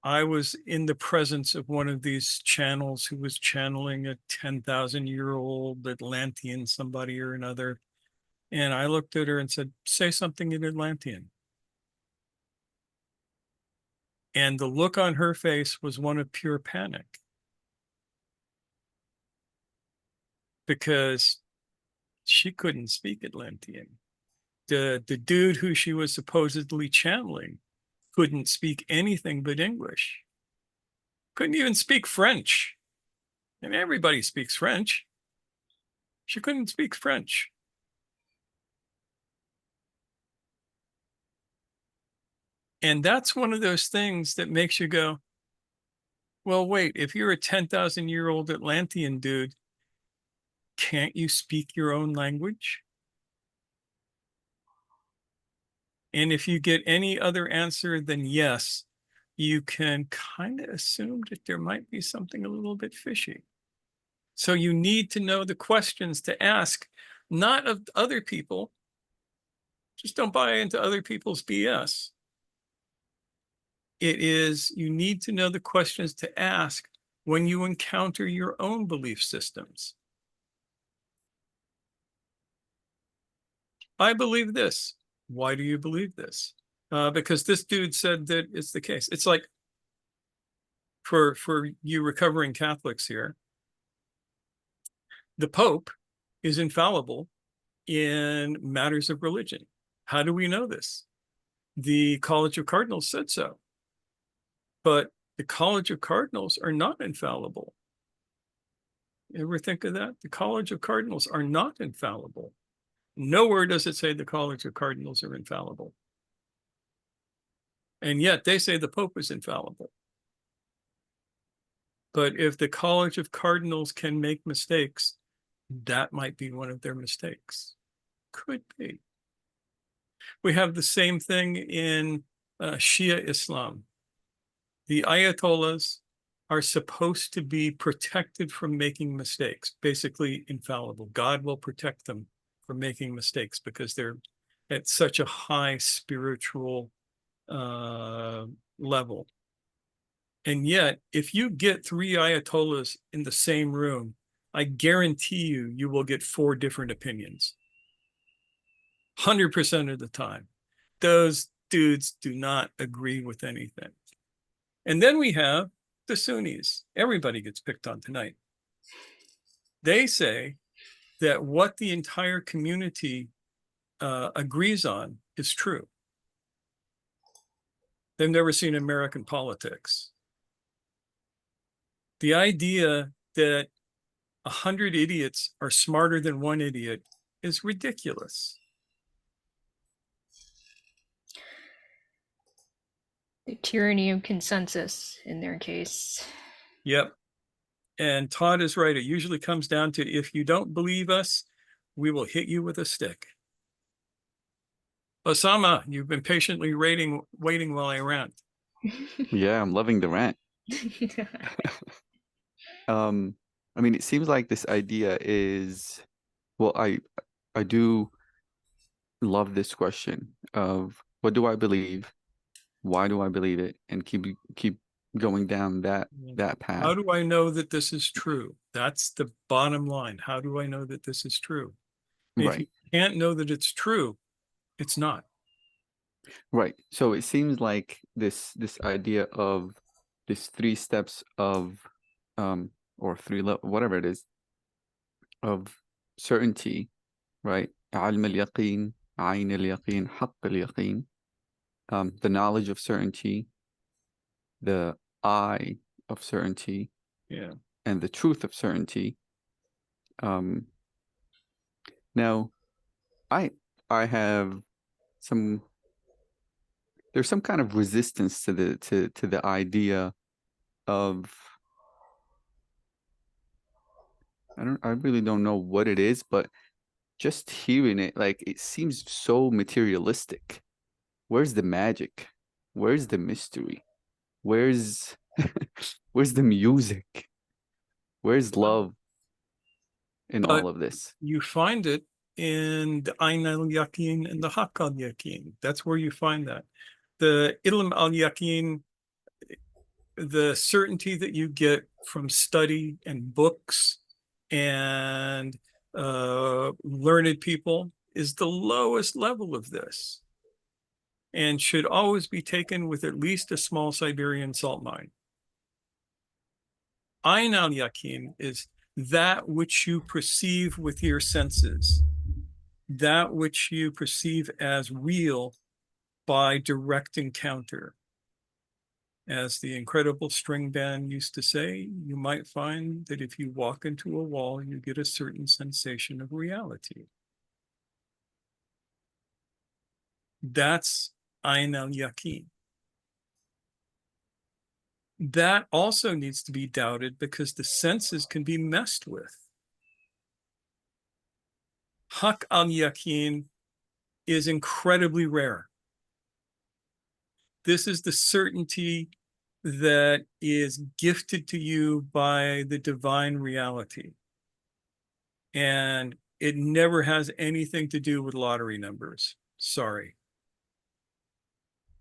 I was in the presence of one of these channels who was channeling a 10,000-year-old Atlantean, somebody or another. And I looked at her and said, say something in Atlantean. And the look on her face was one of pure panic. Because she couldn't speak Atlantean. The dude who she was supposedly channeling couldn't speak anything but English. Couldn't even speak French. And everybody speaks French. She couldn't speak French. And that's one of those things that makes you go, well, wait, if you're a 10,000-year-old Atlantean dude, can't you speak your own language? And if you get any other answer than yes, you can kind of assume that there might be something a little bit fishy. So you need to know the questions to ask, not of other people. Just don't buy into other people's BS. It is, you need to know the questions to ask when you encounter your own belief systems. I believe this. Why do you believe this? Because this dude said that it's the case. It's like, for you recovering Catholics here, the Pope is infallible in matters of religion. How do we know this? The College of Cardinals said so. But the College of Cardinals are not infallible. You ever think of that? The College of Cardinals are not infallible. Nowhere does it say the College of Cardinals are infallible. And yet they say the Pope is infallible. But if the College of Cardinals can make mistakes, that might be one of their mistakes. Could be. We have the same thing in Shia Islam. The Ayatollahs are supposed to be protected from making mistakes, basically infallible. God will protect them from making mistakes because they're at such a high spiritual level. And yet, if you get 3 Ayatollahs in the same room, I guarantee you will get 4 different opinions. 100% of the time. Those dudes do not agree with anything. And then we have the Sunnis. Everybody gets picked on tonight. They say that what the entire community agrees on is true. They've never seen American politics. The idea that 100 idiots are smarter than one idiot is ridiculous. The tyranny of consensus in their case. Yep. And Todd is right. It usually comes down to, if you don't believe us, we will hit you with a stick. Osama, you've been patiently waiting while I rant. Yeah, I'm loving the rant. I mean, it seems like this idea is, well, I do love this question of what do I believe? Why do I believe it? And keep going down that path. How do I know that this is true? That's the bottom line. How do I know that this is true? If you Right. can't know that it's true, it's not. Right. So it seems like this idea of this 3 steps of or 3 whatever it is of certainty, right? علم اليقين, عين اليقين, حق اليقين. The knowledge of certainty, the eye of certainty, Yeah. and the truth of certainty. Now, I have there's some kind of resistance to the idea of, I really don't know what it is, but just hearing it, like, it seems so materialistic. Where's the magic? Where's the mystery? Where's where's the music? Where's love in But all of this? you find it in the Ain al-Yaqin and the Haqq al-Yaqin. That's where you find that. The Ilm al-Yaqin, the certainty that you get from study and books and learned people, is the lowest level of this, and should always be taken with at least a small Siberian salt mine. Ain al-Yaqin is that which you perceive with your senses, that which you perceive as real by direct encounter. As the incredible string band used to say, you might find that if you walk into a wall, you get a certain sensation of reality. That's Ain al-Yaqin. That also needs to be doubted because the senses can be messed with. Haqq al-Yaqin is incredibly rare. This is the certainty that is gifted to you by the divine reality. And it never has anything to do with lottery numbers. Sorry.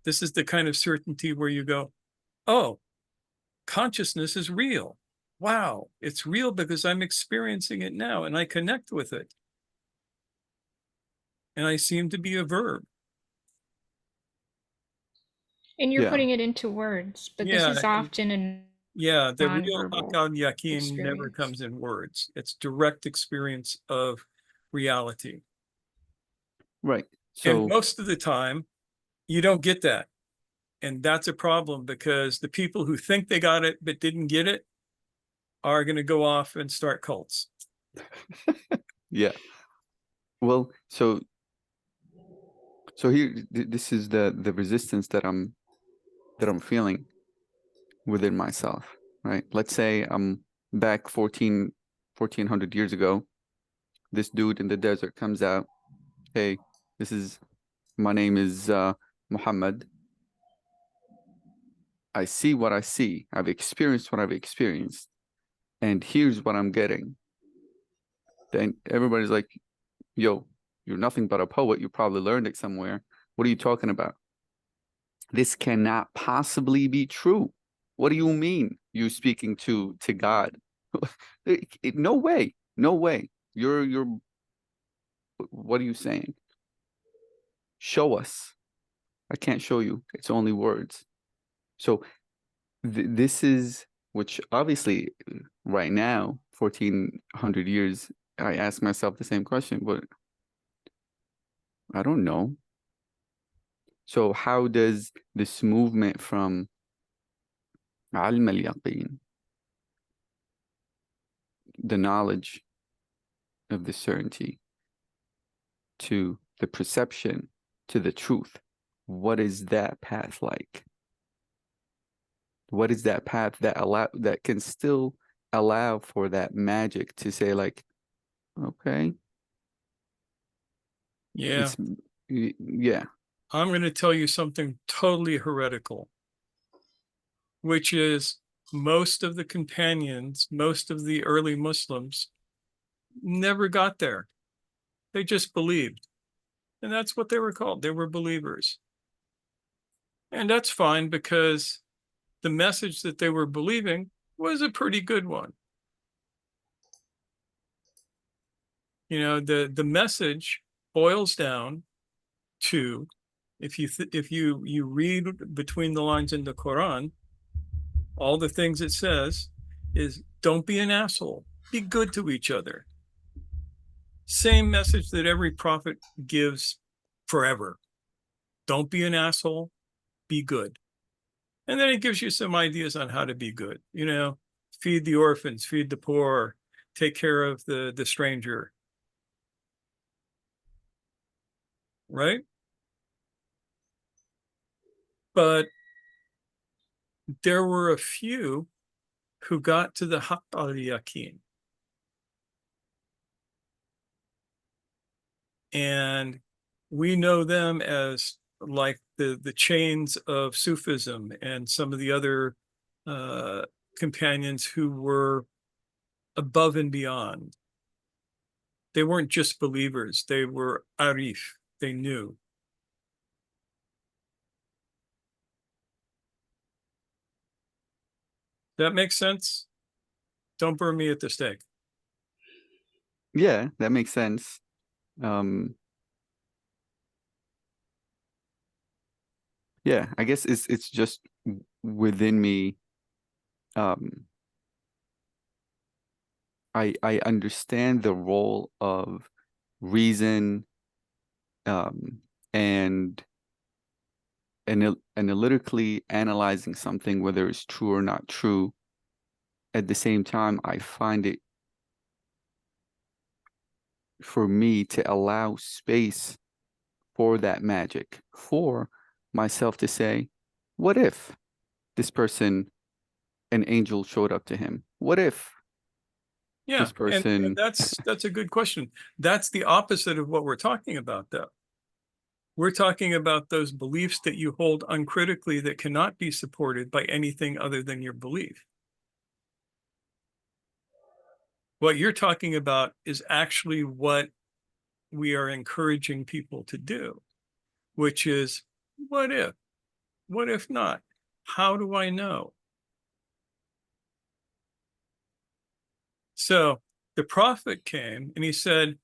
This is the kind of certainty where you go, oh, consciousness is real. Wow, it's real because I'm experiencing it now and I connect with it. And I seem to be a verb. And you're Yeah. putting it into words, but Yeah, this is often a yeah, the real nonverbal Haqq al-Yaqin never experience. comes in words. It's direct experience of reality. Right. And So most of the time, you don't get that. And that's a problem because the people who think they got it but didn't get it are going to go off and start cults. yeah. Well, so here, this is the resistance that I'm feeling within myself, right? Let's say I'm back 1400 years ago. This dude in the desert comes out. Hey, my name is Muhammad. I see what I see. I've experienced what I've experienced. And here's what I'm getting. Then everybody's like, yo, you're nothing but a poet. You probably learned it somewhere. What are you talking about? This cannot possibly be true. What do you mean you speaking to God? No way. No way. You're what are you saying? Show us. I can't show you. It's only words. So this is, which obviously right now, 1400 years, I ask myself the same question, but I don't know. So how does this movement from علم اليقين the knowledge of the certainty to the perception to the truth. What is that path like? What is that path that can still allow for that magic to say, like, okay, Yeah. Yeah. I'm going to tell you something totally heretical, which is most of the companions, most of the early Muslims never got there. They just believed. And that's what they were called. They were believers. And that's fine, because the message that they were believing was a pretty good one. You know, the message boils down to, if you read between the lines in the Quran, all the things it says is, don't be an asshole, be good to each other. Same message that every prophet gives forever. Don't be an asshole, be good. And then it gives you some ideas on how to be good. You know, feed the orphans, feed the poor, take care of the stranger. Right? But there were a few who got to the haqq al-yaqeen. And we know them as like the chains of Sufism and some of the other companions who were above and beyond. They weren't just believers, they were arif, they knew. That makes sense? Don't burn me at the stake. Yeah, that makes sense. Yeah, I guess it's just within me. I understand the role of reason, and analytically analyzing something, whether it's true or not true. At the same time, I find it, for me, to allow space for that magic, for myself to say, what if this person, an angel showed up to him? What if Yeah, this person... and that's a good question. That's the opposite of what we're talking about, though. We're talking about those beliefs that you hold uncritically that cannot be supported by anything other than your belief. What you're talking about is actually what we are encouraging people to do, which is, what if? What if not? How do I know? So the prophet came and he said,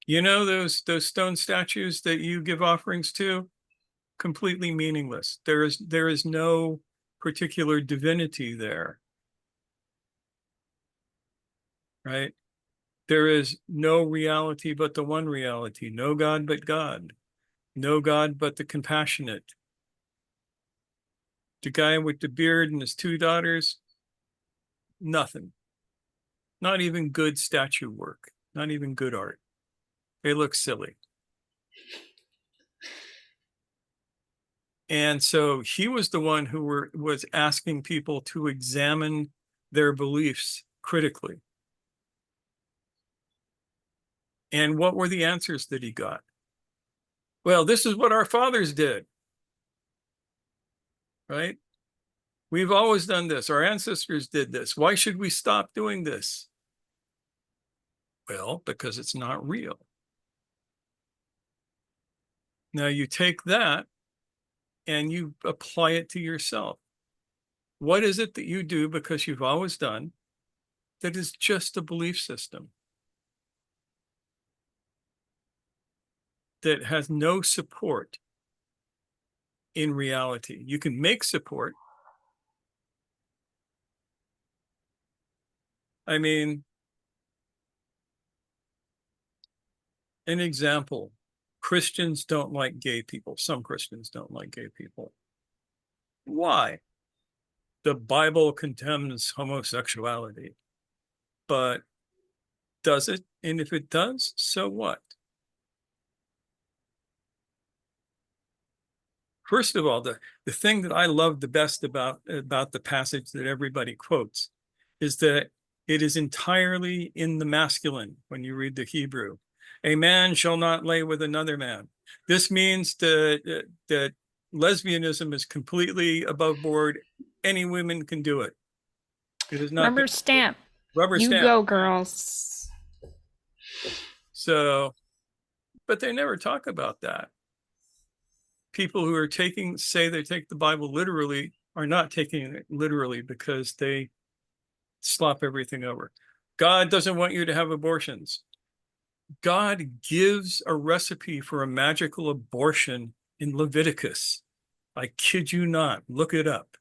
you know, those stone statues that you give offerings to, completely meaningless. There is no particular divinity there, right? There is no reality but the one reality, no God but God, no God but the compassionate. The guy with the beard and his two daughters, nothing. Not even good statue work, not even good art. They look silly. And so he was the one who was asking people to examine their beliefs critically. And what were the answers that he got? Well, this is what our fathers did, right? We've always done this. Our ancestors did this. Why should we stop doing this? Well, because it's not real. Now you take that and you apply it to yourself. What is it that you do because you've always done that is just a belief system that has no support in reality? You can make support. I mean, an example, Christians don't like gay people. Some Christians don't like gay people. Why? The Bible condemns homosexuality, but Does it? And if it does, so what? First of all, the thing that I love the best about the passage that everybody quotes is that it is entirely in the masculine when you read the Hebrew. A man shall not lay with another man. This means that lesbianism is completely above board. Any women can do it. It is not Rubber stamp. rubber You stamp. go, girls. So, but they never talk about that. People who are say they take the Bible literally are not taking it literally because they slop everything over. God doesn't want you to have abortions. God gives a recipe for a magical abortion in Leviticus. I kid you not. Look it up.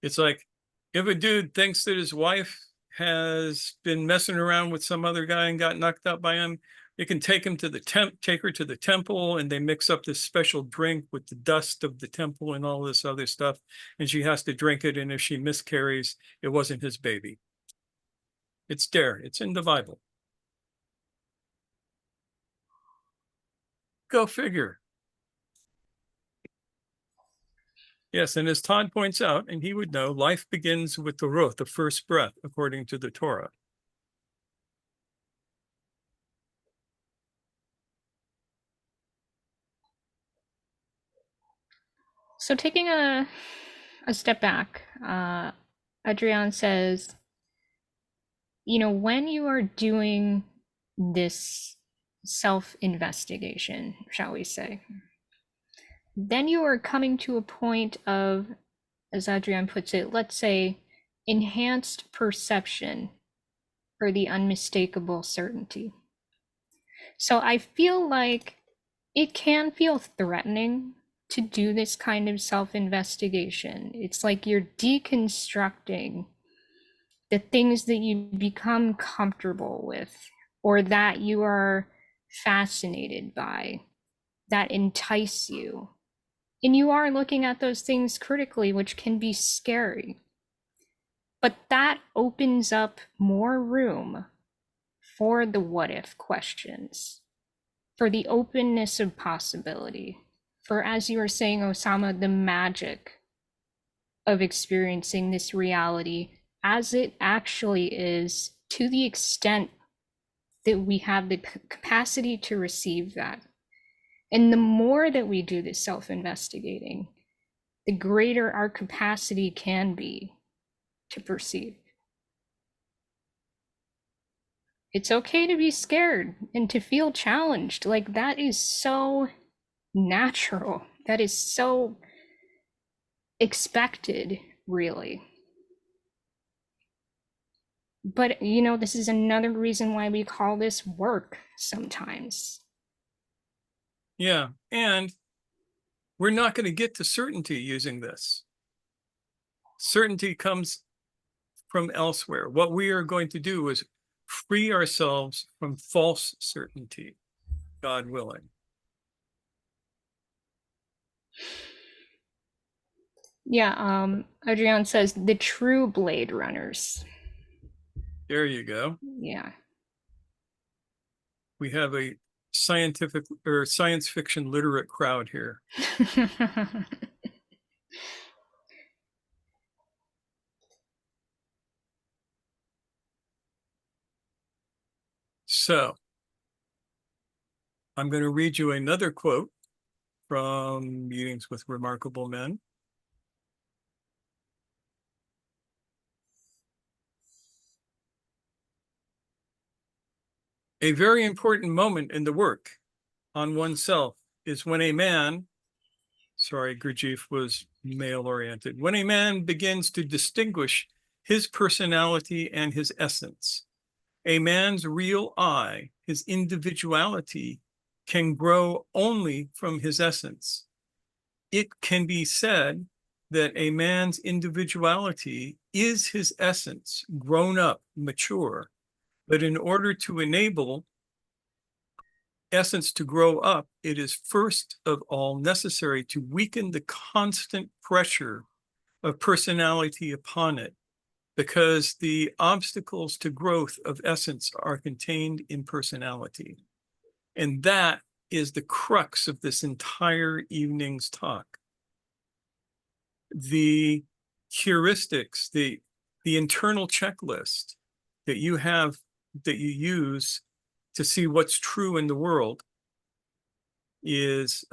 It's like if a dude thinks that his wife has been messing around with some other guy and got knocked out by him, you can take him to the take her to the temple, and they mix up this special drink with the dust of the temple and all this other stuff, and she has to drink it, and if she miscarries, it wasn't his baby. It's there. It's in the Bible. Go figure. Yes, and as Todd points out, and he would know, life begins with the ruach, the first breath, according to the Torah. So taking a step back, Adrian says, you know, when you are doing this self-investigation, shall we say, then you are coming to a point of, as Adrian puts it, let's say, enhanced perception for the unmistakable certainty. So I feel like it can feel threatening to do this kind of self-investigation. It's like you're deconstructing the things that you become comfortable with or that you are fascinated by, that entice you. And you are looking at those things critically, which can be scary. But that opens up more room for the what if questions, for the openness of possibility, for, as you were saying, Osama, the magic of experiencing this reality as it actually is, to the extent that we have the capacity to receive that. And the more that we do this self-investigating, the greater our capacity can be to perceive. It's okay to be scared and to feel challenged. Like, that is so natural. That is so expected, really. But, you know, this is another reason why we call this work sometimes. Yeah, and we're not going to get to certainty using this. Certainty comes from elsewhere. What we are going to do is free ourselves from false certainty, God willing. Yeah, Adrian says the true Blade Runners. There you go. Yeah. We have a scientific or science fiction literate crowd here. So I'm going to read you another quote from Meetings with Remarkable Men. A very important moment in the work on oneself is when a man, sorry, Gurdjieff was male-oriented, when a man begins to distinguish his personality and his essence. A man's real I, his individuality, can grow only from his essence. It can be said that a man's individuality is his essence, grown up, mature. But in order to enable essence to grow up, it is first of all necessary to weaken the constant pressure of personality upon it, because the obstacles to growth of essence are contained in personality. And that is the crux of this entire evening's talk. The heuristics, the internal checklist that you have, that you use to see what's true in the world is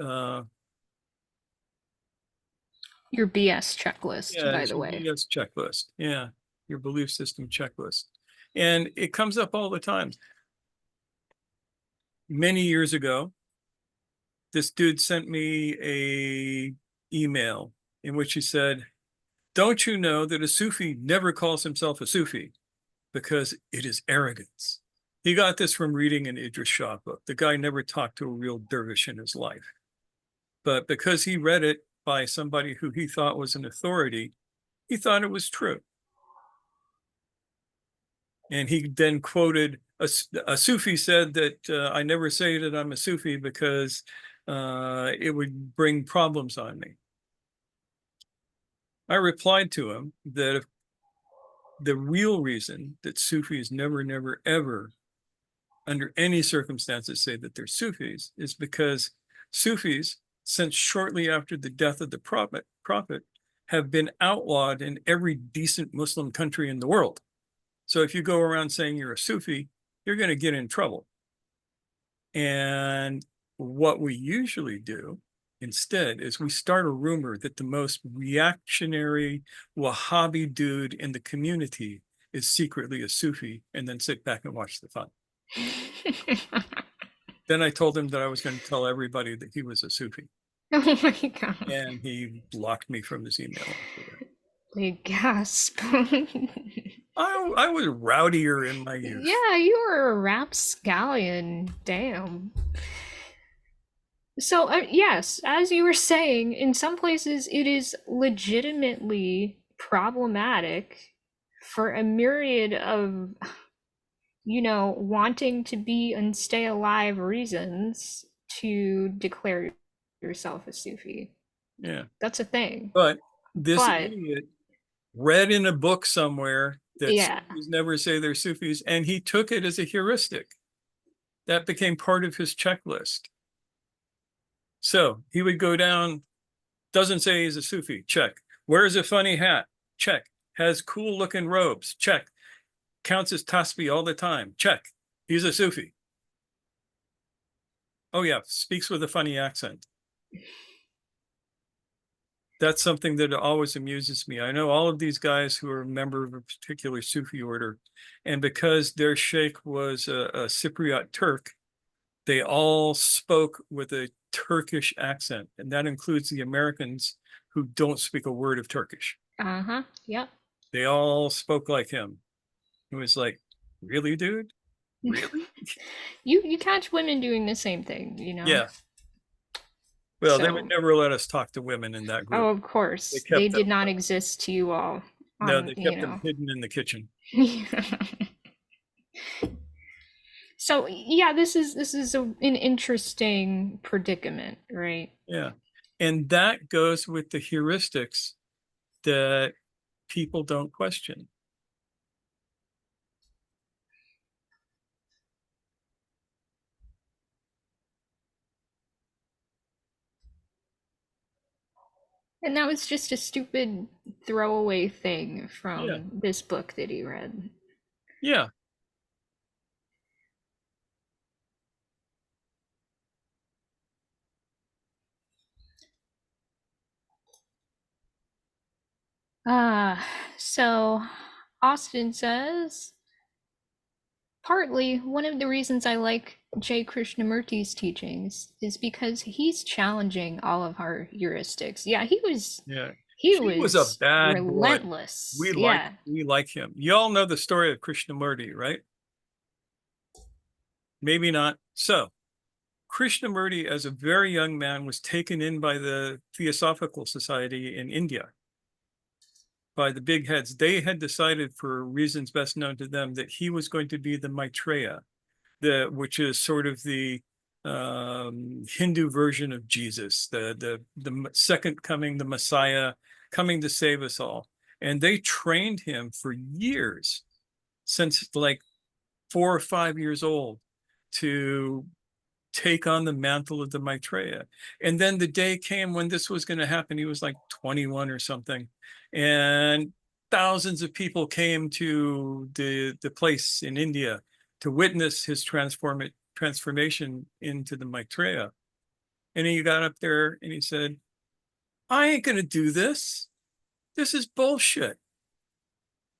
Your BS checklist, yeah, by it's the your way. BS checklist. Yeah, your belief system checklist. And it comes up all the time. Many years ago, this dude sent me a email in which he said, "Don't you know that a Sufi never calls himself a Sufi because it is arrogance?" He got this from reading an Idris Shah book. The guy never talked to a real dervish in his life. But because he read it by somebody who he thought was an authority, he thought it was true. And he then quoted, a Sufi said that I never say that I'm a Sufi because it would bring problems on me. I replied to him that if the real reason that Sufis never, never, ever, under any circumstances, say that they're Sufis is because Sufis, since shortly after the death of the prophet, have been outlawed in every decent Muslim country in the world. So if you go around saying you're a Sufi, you're going to get in trouble. And what we usually do instead is we start a rumor that the most reactionary Wahhabi dude in the community is secretly a Sufi, and then sit back and watch the fun. Then I told him that I was going to tell everybody that he was a Sufi. Oh my God. And he blocked me from his email after that. Big gasp. I was rowdier in my youth. Yeah, you were a rapscallion. Damn. So, yes, as you were saying, in some places it is legitimately problematic for a myriad of, wanting to be and stay alive reasons to declare yourself a Sufi. Yeah. That's a thing. But this idiot read in a book somewhere that Sufis never say they're Sufis, and he took it as a heuristic. That became part of his checklist. So he would go down, doesn't say he's a Sufi, check. Wears a funny hat, check. Has cool looking robes, check. Counts his tasbih all the time, check. He's a Sufi. Oh yeah, speaks with a funny accent. That's something that always amuses me. I know all of these guys who are a member of a particular Sufi order, and because their sheikh was a Cypriot Turk, they all spoke with a Turkish accent, and that includes the Americans who don't speak a word of Turkish. Uh-huh, yep. They all spoke like him. It was like, really, dude? Really? You catch women doing the same thing, Yeah. Well, they would never let us talk to women in that group. Oh, of course. They did not exist to you all. No, they kept them hidden in the kitchen. So yeah, this is an interesting predicament, right? Yeah. And that goes with the heuristics that people don't question. And that was just a stupid throwaway thing from this book that he read. Yeah. So Austin says, partly one of the reasons I like J. Krishnamurti's teachings is because he's challenging all of our heuristics. Yeah, he was. Yeah. He was a bad relentless. Boy. We like him. You all know the story of Krishnamurti, right? Maybe not. So Krishnamurti, as a very young man, was taken in by the Theosophical Society in India, by the big heads. They had decided, for reasons best known to them, that he was going to be the Maitreya, which is sort of the Hindu version of Jesus, the second coming, the Messiah, coming to save us all. And they trained him for years, since like 4 or 5 years old, to take on the mantle of the Maitreya. And then the day came when this was going to happen. He was like 21 or something. And thousands of people came to the place in India to witness his transformation into the Maitreya. And he got up there and he said, I ain't going to do this. This is bullshit.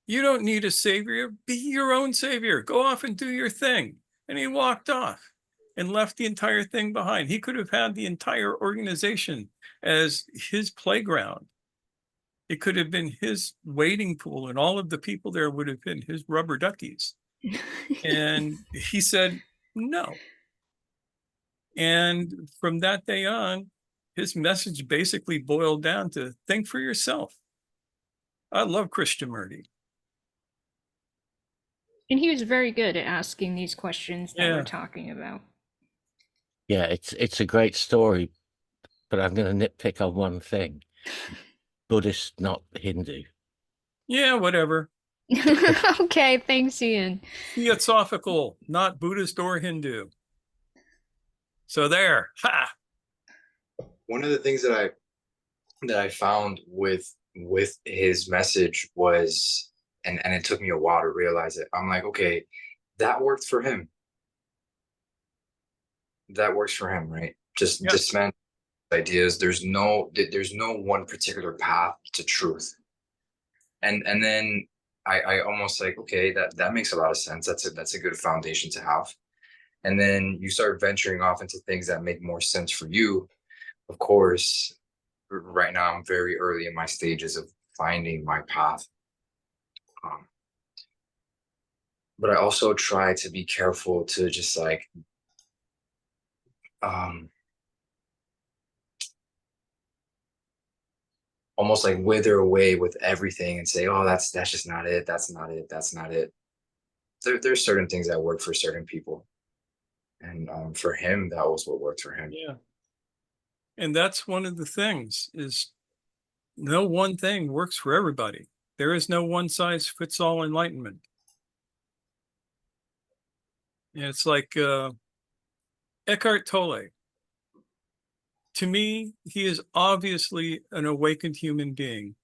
You don't need a savior. Be your own savior. Go off and do your thing. And he walked off and left the entire thing behind. He could have had the entire organization as his playground. It could have been his wading pool, and all of the people there would have been his rubber duckies. And he said, no. And from that day on, his message basically boiled down to think for yourself. I love Krishnamurti. And he was very good at asking these questions that Yeah. we're talking about. Yeah, it's a great story, but I'm going to nitpick on one thing. Buddhist, not Hindu. Yeah, whatever. Okay, thanks, Ian. Theosophical, not Buddhist or Hindu. So there, ha! One of the things that I found with his message was, and it took me a while to realize it. I'm like, okay, that worked for him. That works for him, right? Just dismantle ideas. There's no one particular path to truth. And then I almost like, okay, that makes a lot of sense. That's a good foundation to have. And then you start venturing off into things that make more sense for you. Of course, right now I'm very early in my stages of finding my path. But I also try to be careful to just like almost like wither away with everything and say, oh, that's just not it. That's not it. That's not it. There's certain things that work for certain people. And for him, that was what worked for him. Yeah. And that's one of the things, is no one thing works for everybody. There is no one size fits all enlightenment. And it's like Eckhart Tolle. To me, he is obviously an awakened human being,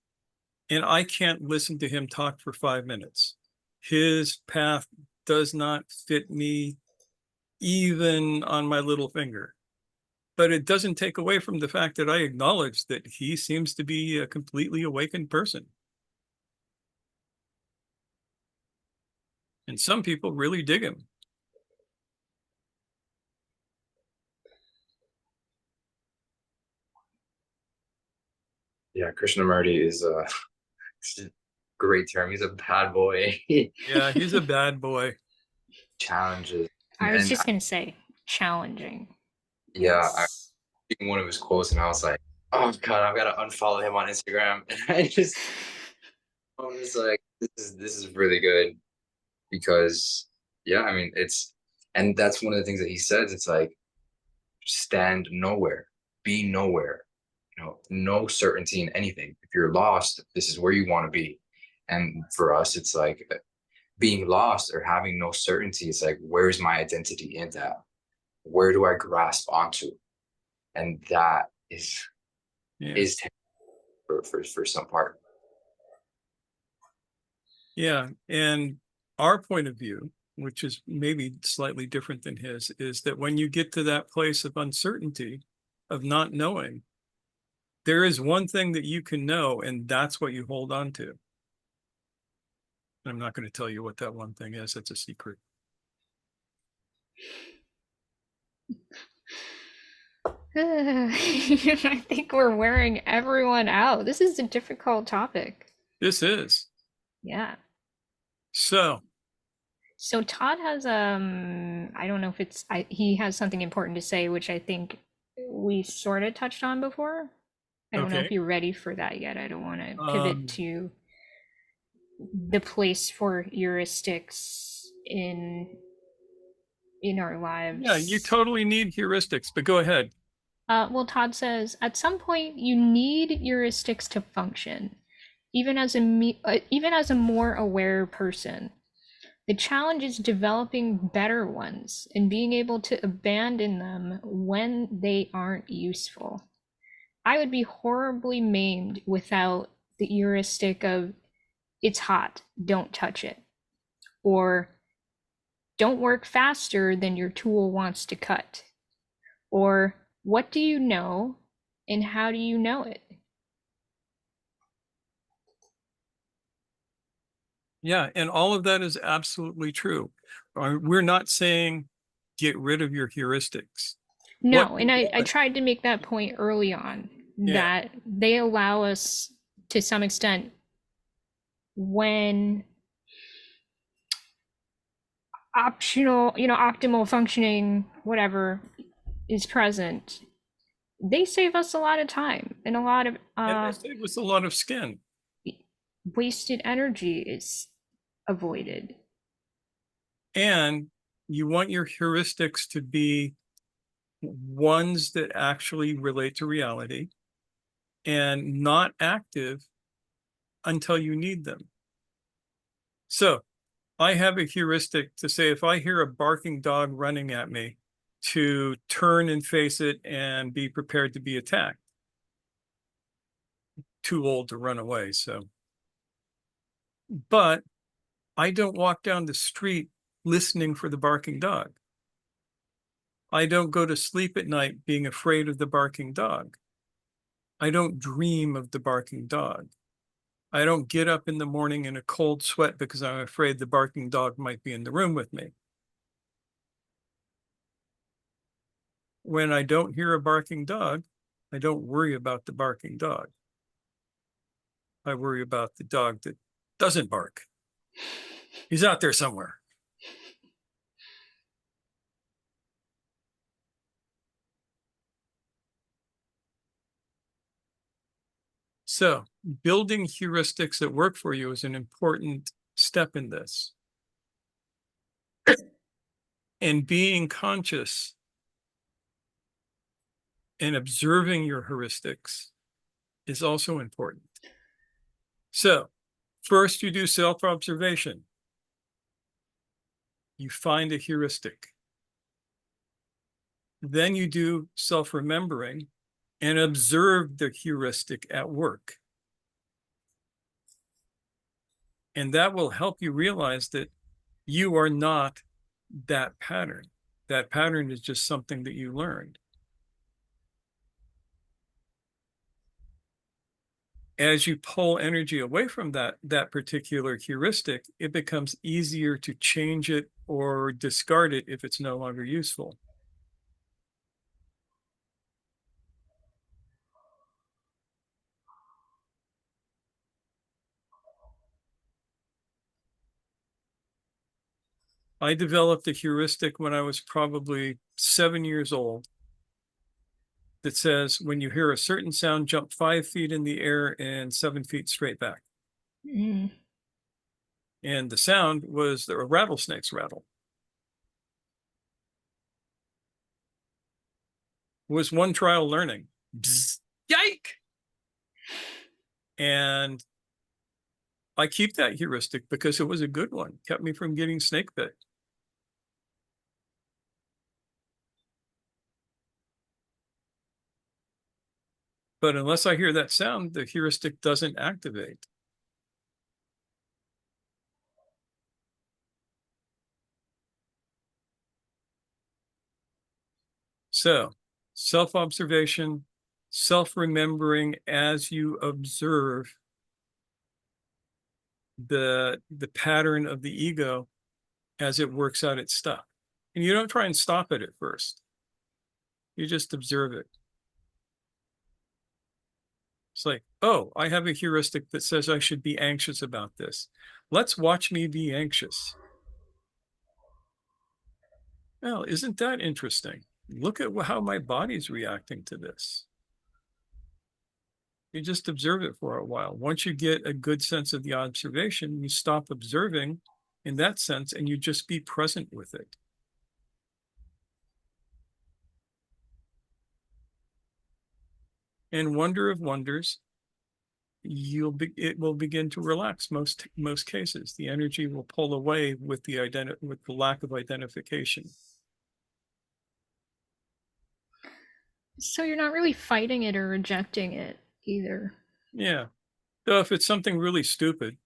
and I can't listen to him talk for 5 minutes. His path does not fit me even on my little finger. But it doesn't take away from the fact that I acknowledge that he seems to be a completely awakened person. And some people really dig him. Yeah, Krishnamurti is a great term. He's a bad boy. Yeah, he's a bad boy. Challenges. I was just going to say, challenging. Yeah, Yes. I reading one of his quotes and I was like, oh God, I've got to unfollow him on Instagram. And I was like, this is really good, because yeah, I mean, and that's one of the things that he says. It's like, stand nowhere, be nowhere, no certainty in anything. If you're lost, this is where you want to be. And for us, it's like being lost or having no certainty. It's like, where's my identity in that? Where do I grasp onto? And that is for some part. Yeah, and our point of view, which is maybe slightly different than his, is that when you get to that place of uncertainty, of not knowing, there is one thing that you can know, and that's what you hold on to. I'm not going to tell you what that one thing is. It's a secret. I think we're wearing everyone out. This is a difficult topic. This is. Yeah. So Todd has I don't know if it's he has something important to say, which I think we sort of touched on before. I don't know if you're ready for that yet. I don't want to pivot to the place for heuristics in our lives. Yeah, you totally need heuristics, but go ahead. Well, Todd says, at some point you need heuristics to function, even as even as a more aware person. The challenge is developing better ones and being able to abandon them when they aren't useful. I would be horribly maimed without the heuristic of it's hot, don't touch it, or don't work faster than your tool wants to cut, or what do you know and how do you know it? Yeah, and all of that is absolutely true. We're not saying get rid of your heuristics. No, What and you I want- tried to make that point early on, Yeah. that they allow us to some extent, when optional, optimal functioning, whatever, is present, they save us a lot of time and a lot of and it was a lot of skin. wasted energy is avoided. And you want your heuristics to be ones that actually relate to reality and not active until you need them. So I have a heuristic to say, if I hear a barking dog running at me, to turn and face it and be prepared to be attacked. Too old to run away, so. But I don't walk down the street listening for the barking dog. I don't go to sleep at night being afraid of the barking dog. I don't dream of the barking dog. I don't get up in the morning in a cold sweat because I'm afraid the barking dog might be in the room with me. When I don't hear a barking dog, I don't worry about the barking dog. I worry about the dog that doesn't bark. He's out there somewhere. So building heuristics that work for you is an important step in this. And being conscious and observing your heuristics is also important. So first you do self-observation. You find a heuristic. Then you do self-remembering and observe the heuristic at work. And that will help you realize that you are not that pattern. That pattern is just something that you learned. As you pull energy away from that particular heuristic, it becomes easier to change it or discard it if it's no longer useful. I developed a heuristic when I was probably 7 years old that says, when you hear a certain sound, jump 5 feet in the air and 7 feet straight back. Mm. And the sound was the rattlesnake's rattle. Was one trial learning. Bzz, yike! And I keep that heuristic because it was a good one. Kept me from getting snake bit. But unless I hear that sound, the heuristic doesn't activate. So, self-observation, self-remembering as you observe the pattern of the ego as it works out its stuff. And you don't try and stop it at first. You just observe it. It's like, oh, I have a heuristic that says I should be anxious about this. Let's watch me be anxious. Well, isn't that interesting? Look at how my body's reacting to this. You just observe it for a while. Once you get a good sense of the observation, you stop observing in that sense and you just be present with it. and wonder of wonders, it will begin to relax. Most cases, the energy will pull away with the lack of identification. So you're not really fighting it or rejecting it either. Yeah. So if it's something really stupid,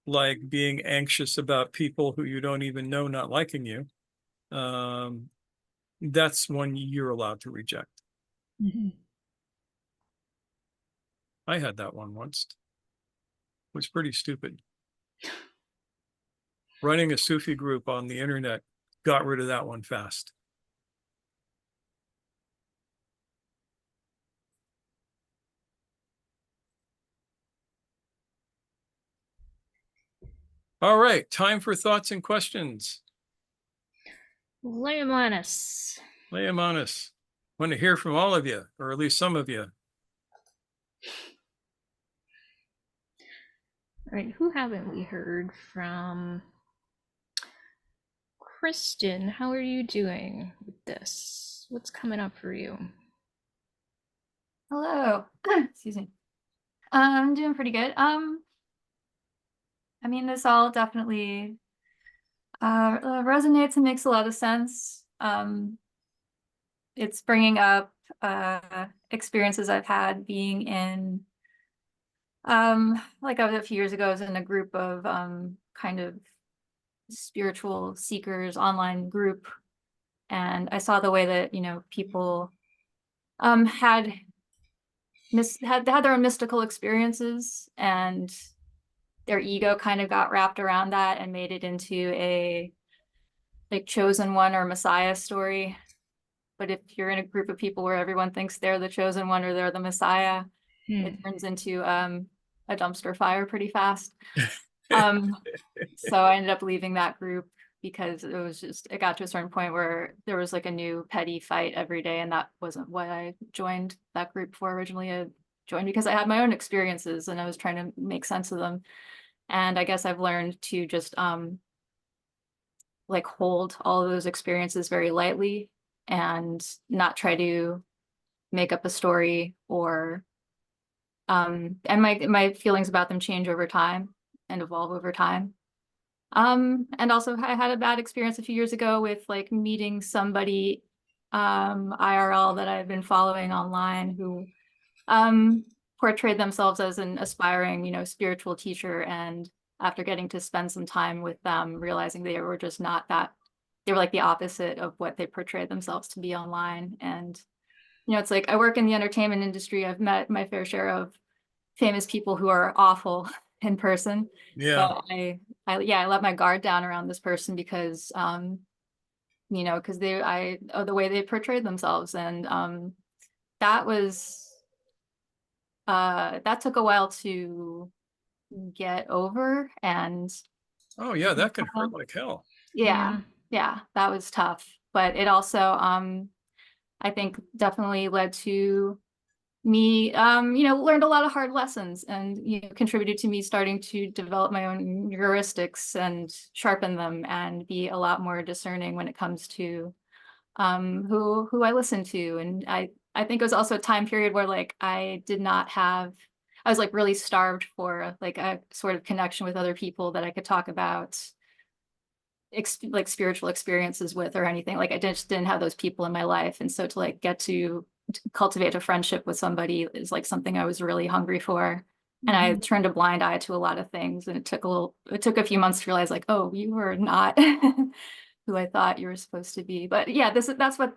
like being anxious about people who you don't even know not liking you, that's when you're allowed to reject. Mm-hmm. I had that one once. It was pretty stupid. Running a Sufi group on the internet got rid of that one fast. All right, time for thoughts and questions. Lay 'em on us. Lay them on us. Want to hear from all of you, or at least some of you. All right, who haven't we heard from? Kristen, how are you doing with this? What's coming up for you? Hello. Excuse me. I'm doing pretty good. I mean, this all definitely resonates and makes a lot of sense. It's bringing up experiences I've had being in, like a few years ago, I was in a group of kind of spiritual seekers online group, and I saw the way that, you know, people had their own mystical experiences, and their ego kind of got wrapped around that and made it into a like chosen one or messiah story. But if you're in a group of people where everyone thinks they're the chosen one or they're the messiah, it turns into a dumpster fire pretty fast. So I ended up leaving that group because it got to a certain point where there was like a new petty fight every day, and that wasn't what I joined that group for originally. I joined because I had my own experiences and I was trying to make sense of them. And I guess I've learned to just like hold all of those experiences very lightly and not try to make up a story or and my feelings about them change over time and evolve over time. And also I had a bad experience a few years ago with like meeting somebody IRL that I've been following online who portrayed themselves as an aspiring, you know, spiritual teacher, and after getting to spend some time with them, realizing they were just not that, they were like the opposite of what they portrayed themselves to be online. And, you know, it's like I work in the entertainment industry. I've met my fair share of famous people who are awful in person. Yeah. But I let my guard down around this person because, you know, because the way they portrayed themselves. And that took a while to get over. And oh yeah, that can hurt like hell. Yeah, that was tough. But it also I think definitely led to me you know, learned a lot of hard lessons, and you know, contributed to me starting to develop my own heuristics and sharpen them and be a lot more discerning when it comes to who I listen to. And I think it was also a time period where like I was like really starved for like a sort of connection with other people that I could talk about like spiritual experiences with or anything. Like I just didn't have those people in my life. And so to like get to cultivate a friendship with somebody is like something I was really hungry for. And I turned a blind eye to a lot of things. And it took a few months to realize like, oh, you were not who I thought you were supposed to be. But yeah, that's what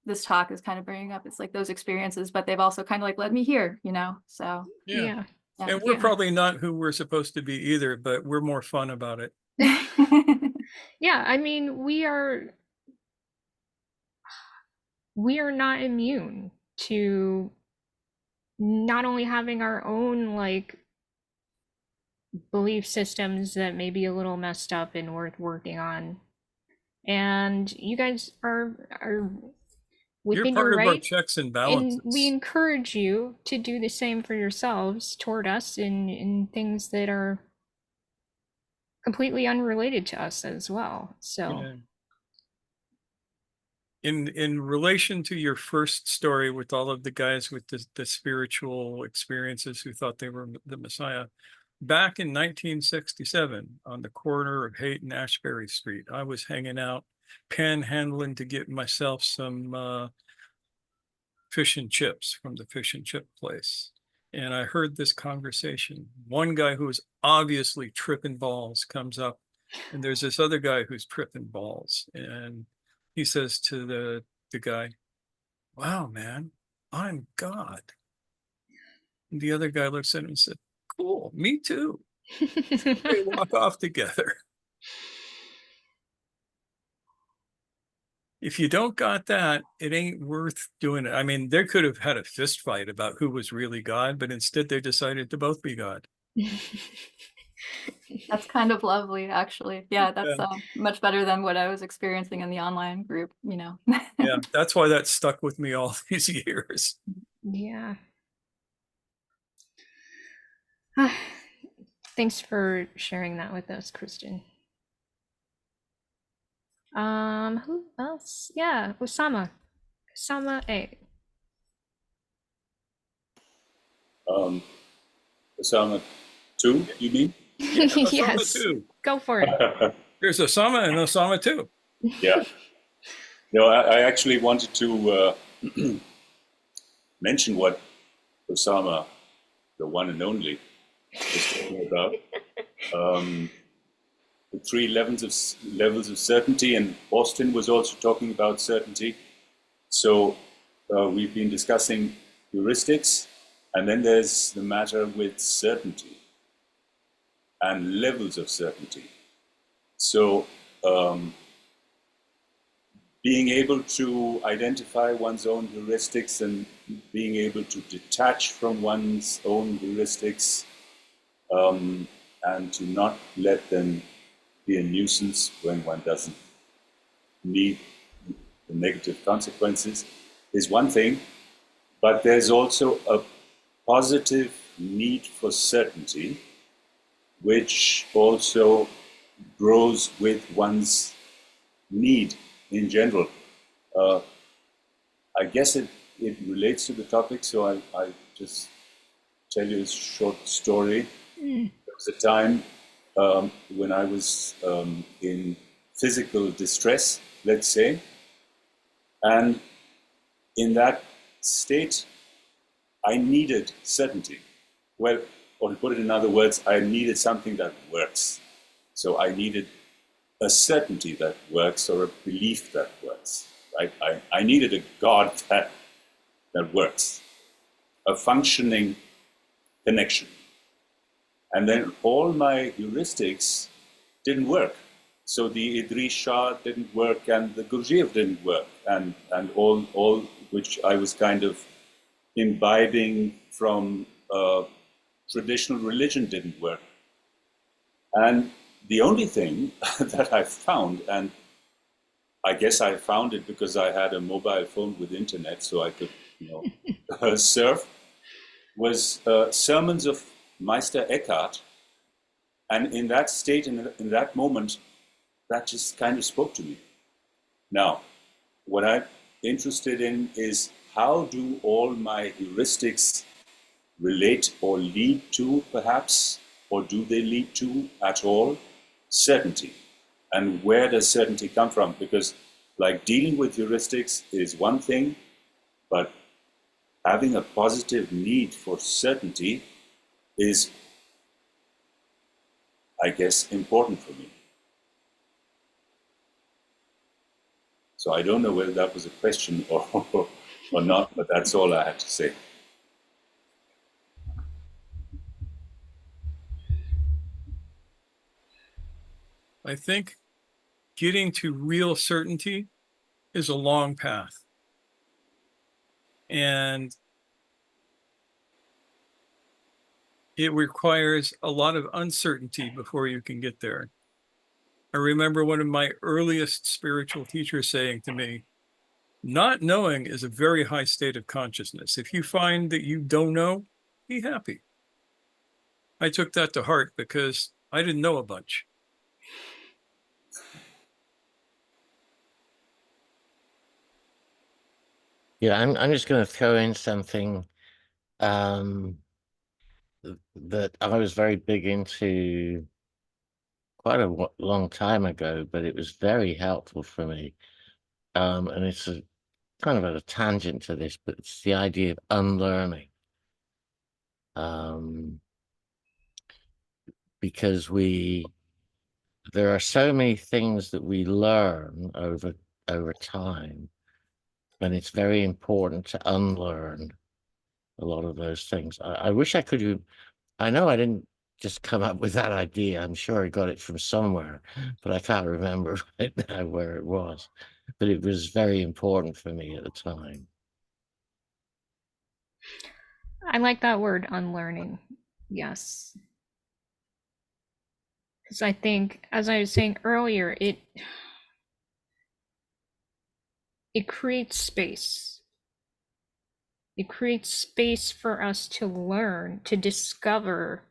this talk is kind of bringing up. It's like those experiences, but they've also kind of like led me here, you know? So yeah. And we're probably not who we're supposed to be either, but we're more fun about it. Yeah, I mean, we are not immune to not only having our own like belief systems that may be a little messed up and worth working on, and you guys are within You're part your of our right, checks and balances. and we encourage you to do the same for yourselves toward us in things that are completely unrelated to us as well. So in relation to your first story with all of the guys with the spiritual experiences who thought they were the Messiah, back in 1967 on the corner of Haight and Ashbury Street, I was hanging out, panhandling to get myself some fish and chips from the fish and chip place. And I heard this conversation. One guy who was obviously tripping balls comes up, and there's this other guy who's tripping balls. And he says to the guy, "Wow, man, I'm God." And the other guy looks at him and said, "Cool, me too." They walk off together. If you don't got that, it ain't worth doing it. I mean, they could have had a fist fight about who was really God, but instead they decided to both be God. That's kind of lovely, actually. Yeah, that's Yeah. much better than what I was experiencing in the online group, you know. Yeah, that's why that stuck with me all these years. Yeah. Thanks for sharing that with us, Kristen. Who else? Yeah, Osama. Osama A. Osama 2, you mean? Yeah, Osama Yes, 2. go for it. There's Osama and Osama 2. Yeah. No, I actually wanted to mention what Osama, the one and only, was talking about. The 3 levels of certainty, and Austin was also talking about certainty. So we've been discussing heuristics, and then there's the matter with certainty and levels of certainty. So being able to identify one's own heuristics and being able to detach from one's own heuristics and to not let them be a nuisance when one doesn't need the negative consequences is one thing, but there's also a positive need for certainty, which also grows with one's need in general. I guess it relates to the topic, so I just tell you a short story. There was a time when I was in physical distress, let's say, and in that state, I needed certainty. Well, or to put it in other words, I needed something that works. So I needed a certainty that works or a belief that works, right? I needed a God that works, a functioning connection. And then all my heuristics didn't work. So the Idris Shah didn't work, and the Gurdjieff didn't work, and all which I was kind of imbibing from traditional religion didn't work. And the only thing that I found, and I guess I found it because I had a mobile phone with internet, so I could, surf, was sermons of Meister Eckhart. And in that state, in that moment, that just kind of spoke to me. Now, what I'm interested in is how do all my heuristics relate or lead to, perhaps, or do they lead to at all, certainty? And where does certainty come from? Because like dealing with heuristics is one thing, but having a positive need for certainty is, I guess, important for me. So I don't know whether that was a question or not, but that's all I had to say. I think getting to real certainty is a long path. And it requires a lot of uncertainty before you can get there. I remember one of my earliest spiritual teachers saying to me, not knowing is a very high state of consciousness. If you find that you don't know, be happy. I took that to heart because I didn't know a bunch. Yeah, I'm just going to throw in something that I was very big into quite a long time ago, but it was very helpful for me. And it's a kind of at a tangent to this, but it's the idea of unlearning. Because there are so many things that we learn over time, and it's very important to unlearn a lot of those things. I wish I could. I know I didn't just come up with that idea. I'm sure I got it from somewhere, but I can't remember right now where it was. But it was very important for me at the time. I like that word, unlearning. Yes. Because I think, as I was saying earlier, it creates space. It creates space for us to learn, to discover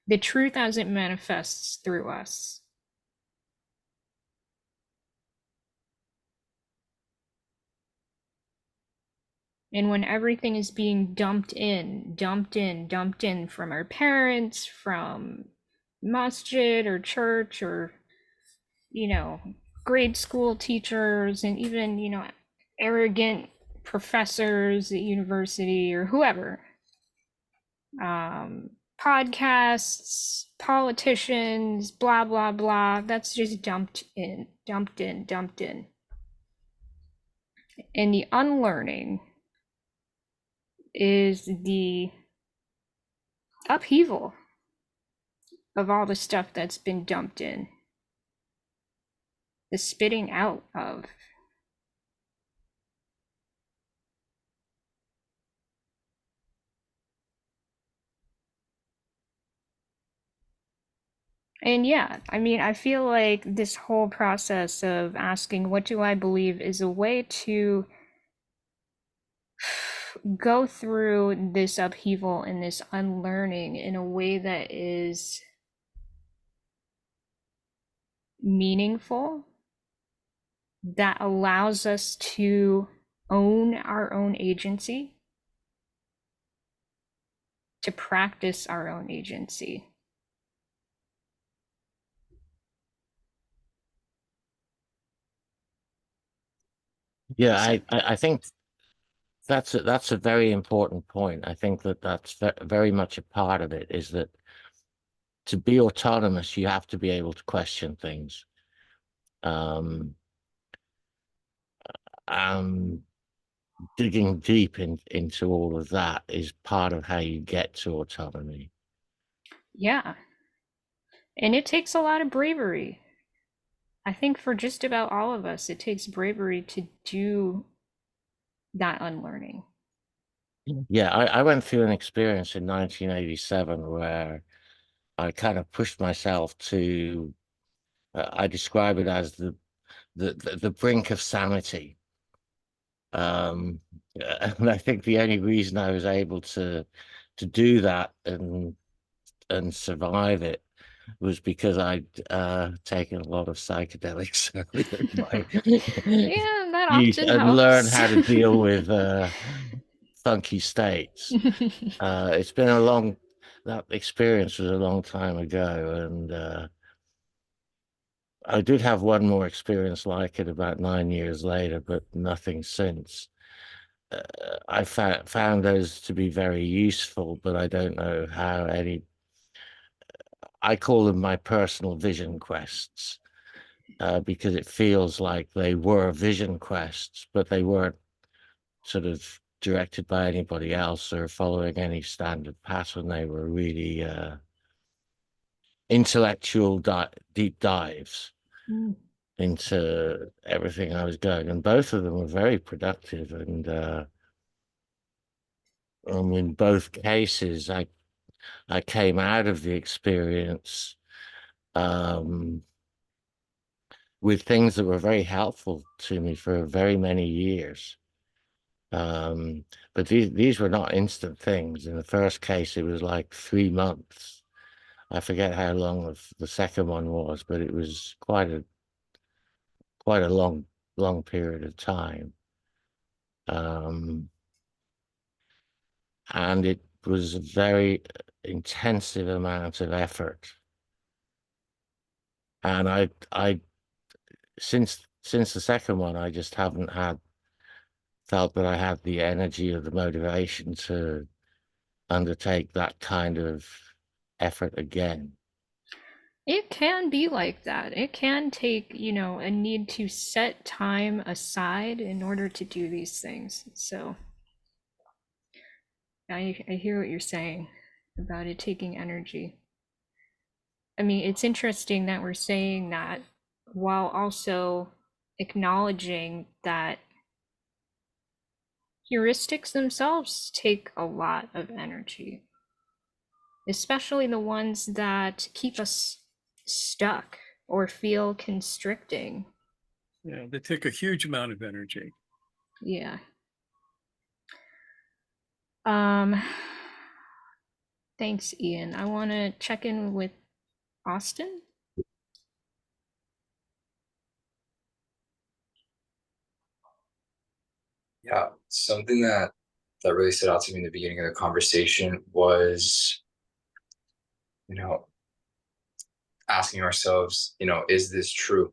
the truth as it manifests through us. And when everything is being dumped in from our parents, from masjid or church or, grade school teachers, and even, arrogant professors at university or whoever, podcasts, politicians, blah, blah, blah, that's just dumped in. And the unlearning is the upheaval of all the stuff that's been dumped in, the spitting out of. And yeah, I mean, I feel like this whole process of asking, what do I believe, is a way to go through this upheaval and this unlearning in a way that is meaningful, that allows us to own our own agency, to practice our own agency. Yeah, I think that's a very important point. I think that's very much a part of it, is that to be autonomous, you have to be able to question things. Digging deep into all of that is part of how you get to autonomy. Yeah. And it takes a lot of bravery. I think for just about all of us, it takes bravery to do that unlearning. Yeah, I went through an experience in 1987 where I kind of pushed myself to, I describe it as the brink of sanity. And I think the only reason I was able to do that and survive it was because I'd taken a lot of psychedelics earlier in my Yeah, that youth often and learned helps. how to deal with funky states. It's been that experience was a long time ago, and I did have one more experience like it about 9 years later, but nothing since. I found those to be very useful, but I don't know how I call them my personal vision quests, because it feels like they were vision quests, but they weren't sort of directed by anybody else or following any standard pattern. They were really intellectual deep dives into everything I was going, and both of them were very productive. And in both cases, I came out of the experience with things that were very helpful to me for very many years. But these were not instant things. In the first case, it was like 3 months. I forget how long the second one was, but it was quite a long long period of time. And it was a very intensive amount of effort. And I since the second one, I just haven't felt that I had the energy or the motivation to undertake that kind of effort again. It can be like that. It can take, a need to set time aside in order to do these things. So I hear what you're saying about it taking energy. I mean, it's interesting that we're saying that while also acknowledging that heuristics themselves take a lot of energy, especially the ones that keep us stuck or feel constricting. Yeah, they take a huge amount of energy. Yeah. Um, thanks, Ian. I want to check in with Austin. Yeah, something that really stood out to me in the beginning of the conversation was, asking ourselves, is this true?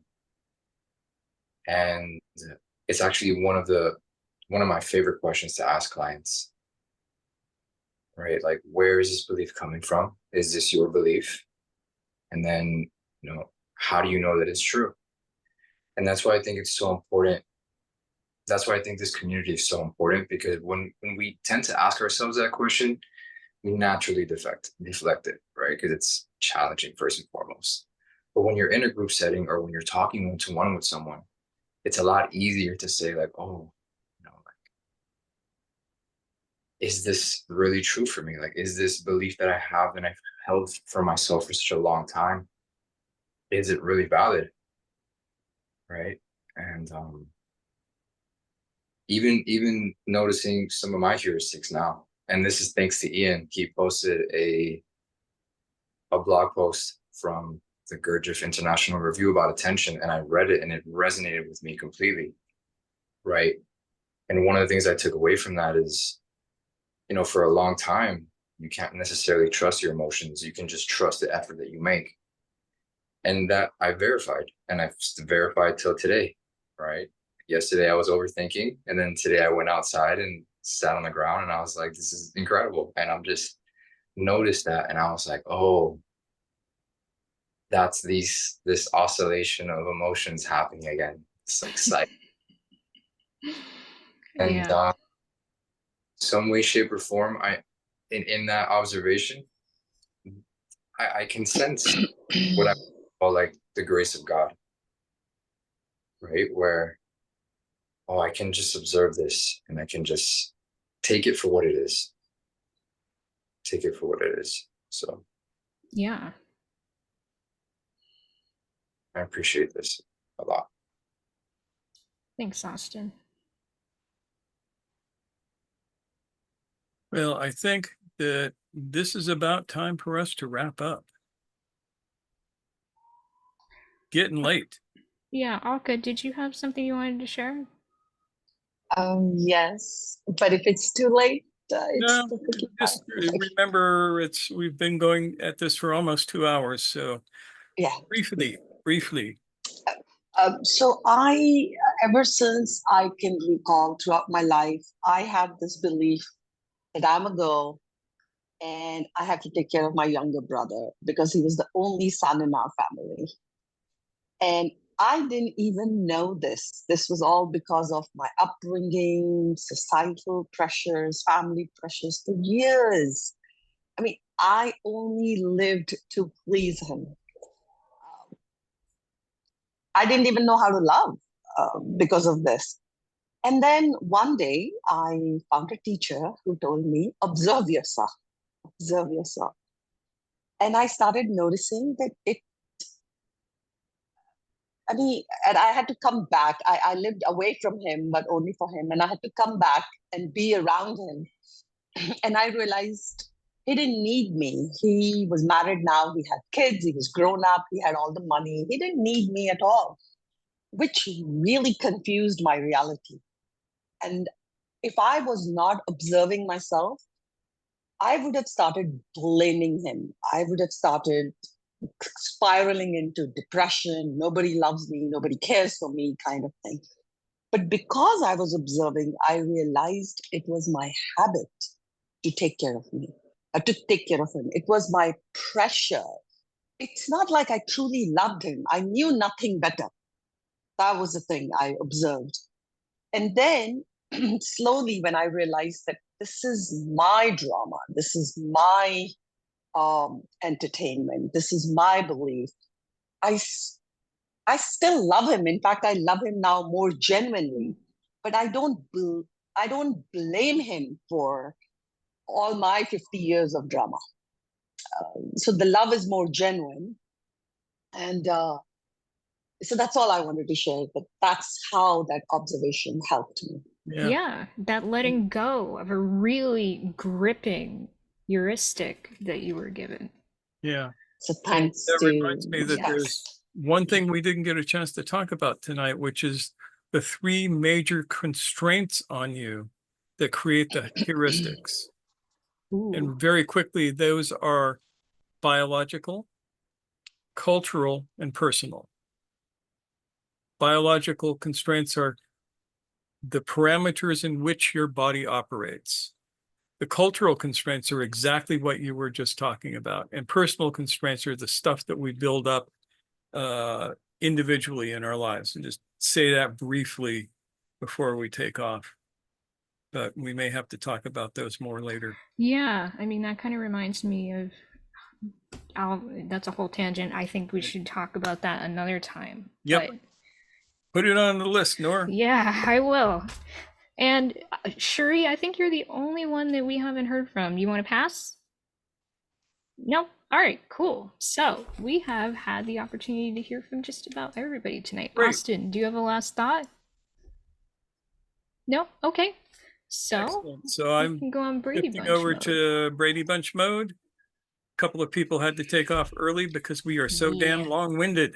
And it's actually one of my favorite questions to ask clients, right? Like, where is this belief coming from? Is this your belief? And then, how do you know that it's true? And that's why I think it's so important. That's why I think this community is so important, because when we tend to ask ourselves that question, we naturally deflect it, right? Because it's challenging first and foremost. But when you're in a group setting or when you're talking one-to-one with someone, it's a lot easier to say like, oh, like, is this really true for me? Like, is this belief that I have and I've held for myself for such a long time, is it really valid? Right? And even noticing some of my heuristics now, and this is thanks to Ian. He posted a blog post from the Gurdjieff International Review about attention, and I read it and it resonated with me completely, right? And one of the things I took away from that is, for a long time, you can't necessarily trust your emotions. You can just trust the effort that you make. And that I verified, and I've verified till today, right? Yesterday I was overthinking, and then today I went outside and sat on the ground, and I was like, this is incredible. And I'm just noticed that, and I was like, oh, that's this oscillation of emotions happening again. It's like sight. And Yeah. some way, shape, or form, in that observation, I can sense what I call like the grace of God, right? Where, oh, I can just observe this and I can just take it for what it is. Take it for what it is. So Yeah. I appreciate this a lot. Thanks, Austin. Well, I think that this is about time for us to wrap up. Getting late. Yeah, Alka, did you have something you wanted to share? Yes, but if it's too late, it's No, perfectly just fine. remember we've been going at this for almost 2 hours. So Yeah. briefly. So ever since I can recall throughout my life, I had this belief that I'm a girl and I have to take care of my younger brother because he was the only son in our family. And I didn't even know this. This was all because of my upbringing, societal pressures, family pressures for years. I mean, I only lived to please him. I didn't even know how to love because of this. And then one day I found a teacher who told me, observe yourself, observe yourself. And I started noticing that and I had to come back. I lived away from him, but only for him. And I had to come back and be around him. And I realized he didn't need me. He was married now. He had kids. He was grown up. He had all the money. He didn't need me at all. which really confused my reality. And if I was not observing myself, I would have started blaming him. I would have started spiraling into depression. Nobody loves me, nobody cares for me, kind of thing. But because I was observing, I realized it was my habit to take care of me, to take care of him. It was my pressure. It's not like I truly loved him. I knew nothing better. That was the thing I observed. And then slowly, when I realized that this is my drama, this is my entertainment, this is my belief, I still love him. In fact, I love him now more genuinely. But I don't blame him for all my 50 years of drama. So the love is more genuine, and so that's all I wanted to share. But that's how that observation helped me. Yeah, that letting go of a really gripping heuristic that you were given. Yeah. So thanks that to reminds me that there's one thing we didn't get a chance to talk about tonight, which is the three major constraints on you that create the heuristics. And very quickly, those are biological, cultural, and personal. Biological constraints are the parameters in which your body operates. The cultural constraints are exactly what you were just talking about. And personal constraints are the stuff that we build up individually in our lives. And just say that briefly before we take off. But we may have to talk about those more later. Yeah, I mean, that kind of reminds me of, that's a whole tangent. I think we should talk about that another time. Yep. But, put it on the list, Nora. Yeah, I will. And Shuri, I think you're the only one that we haven't heard from. You want to pass? No? All right, cool. So we have had the opportunity to hear from just about everybody tonight. Great. Austin, do you have a last thought? No? Okay. So, excellent. So I'm can go on Brady shifting Bunch over mode. to Brady Bunch mode. A couple of people had to take off early because we are so damn long-winded.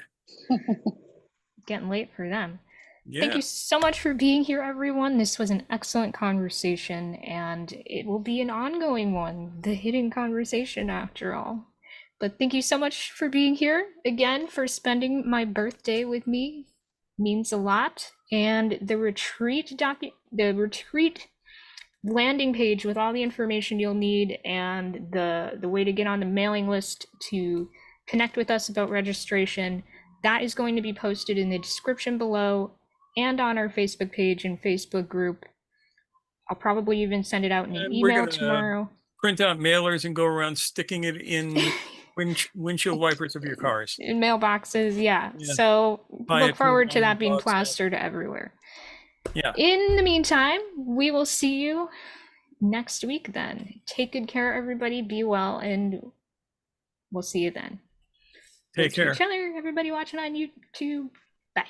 Getting late for them. Yeah. Thank you so much for being here, everyone. This was an excellent conversation, and it will be an ongoing one, the hidden conversation after all. But thank you so much for being here again, for spending my birthday with me. Means a lot. And the retreat landing page with all the information you'll need and the way to get on the mailing list to connect with us about registration, that is going to be posted in the description below and on our Facebook page and Facebook group. I'll probably even send it out in an email tomorrow. Print out mailers and go around sticking it in windshield wipers of your cars. In mailboxes, yeah. So look forward to that being plastered everywhere. Yeah. In the meantime, we will see you next week then. Take good care, everybody. Be well, and we'll see you then. Take care. Each other, everybody watching on YouTube. Bye.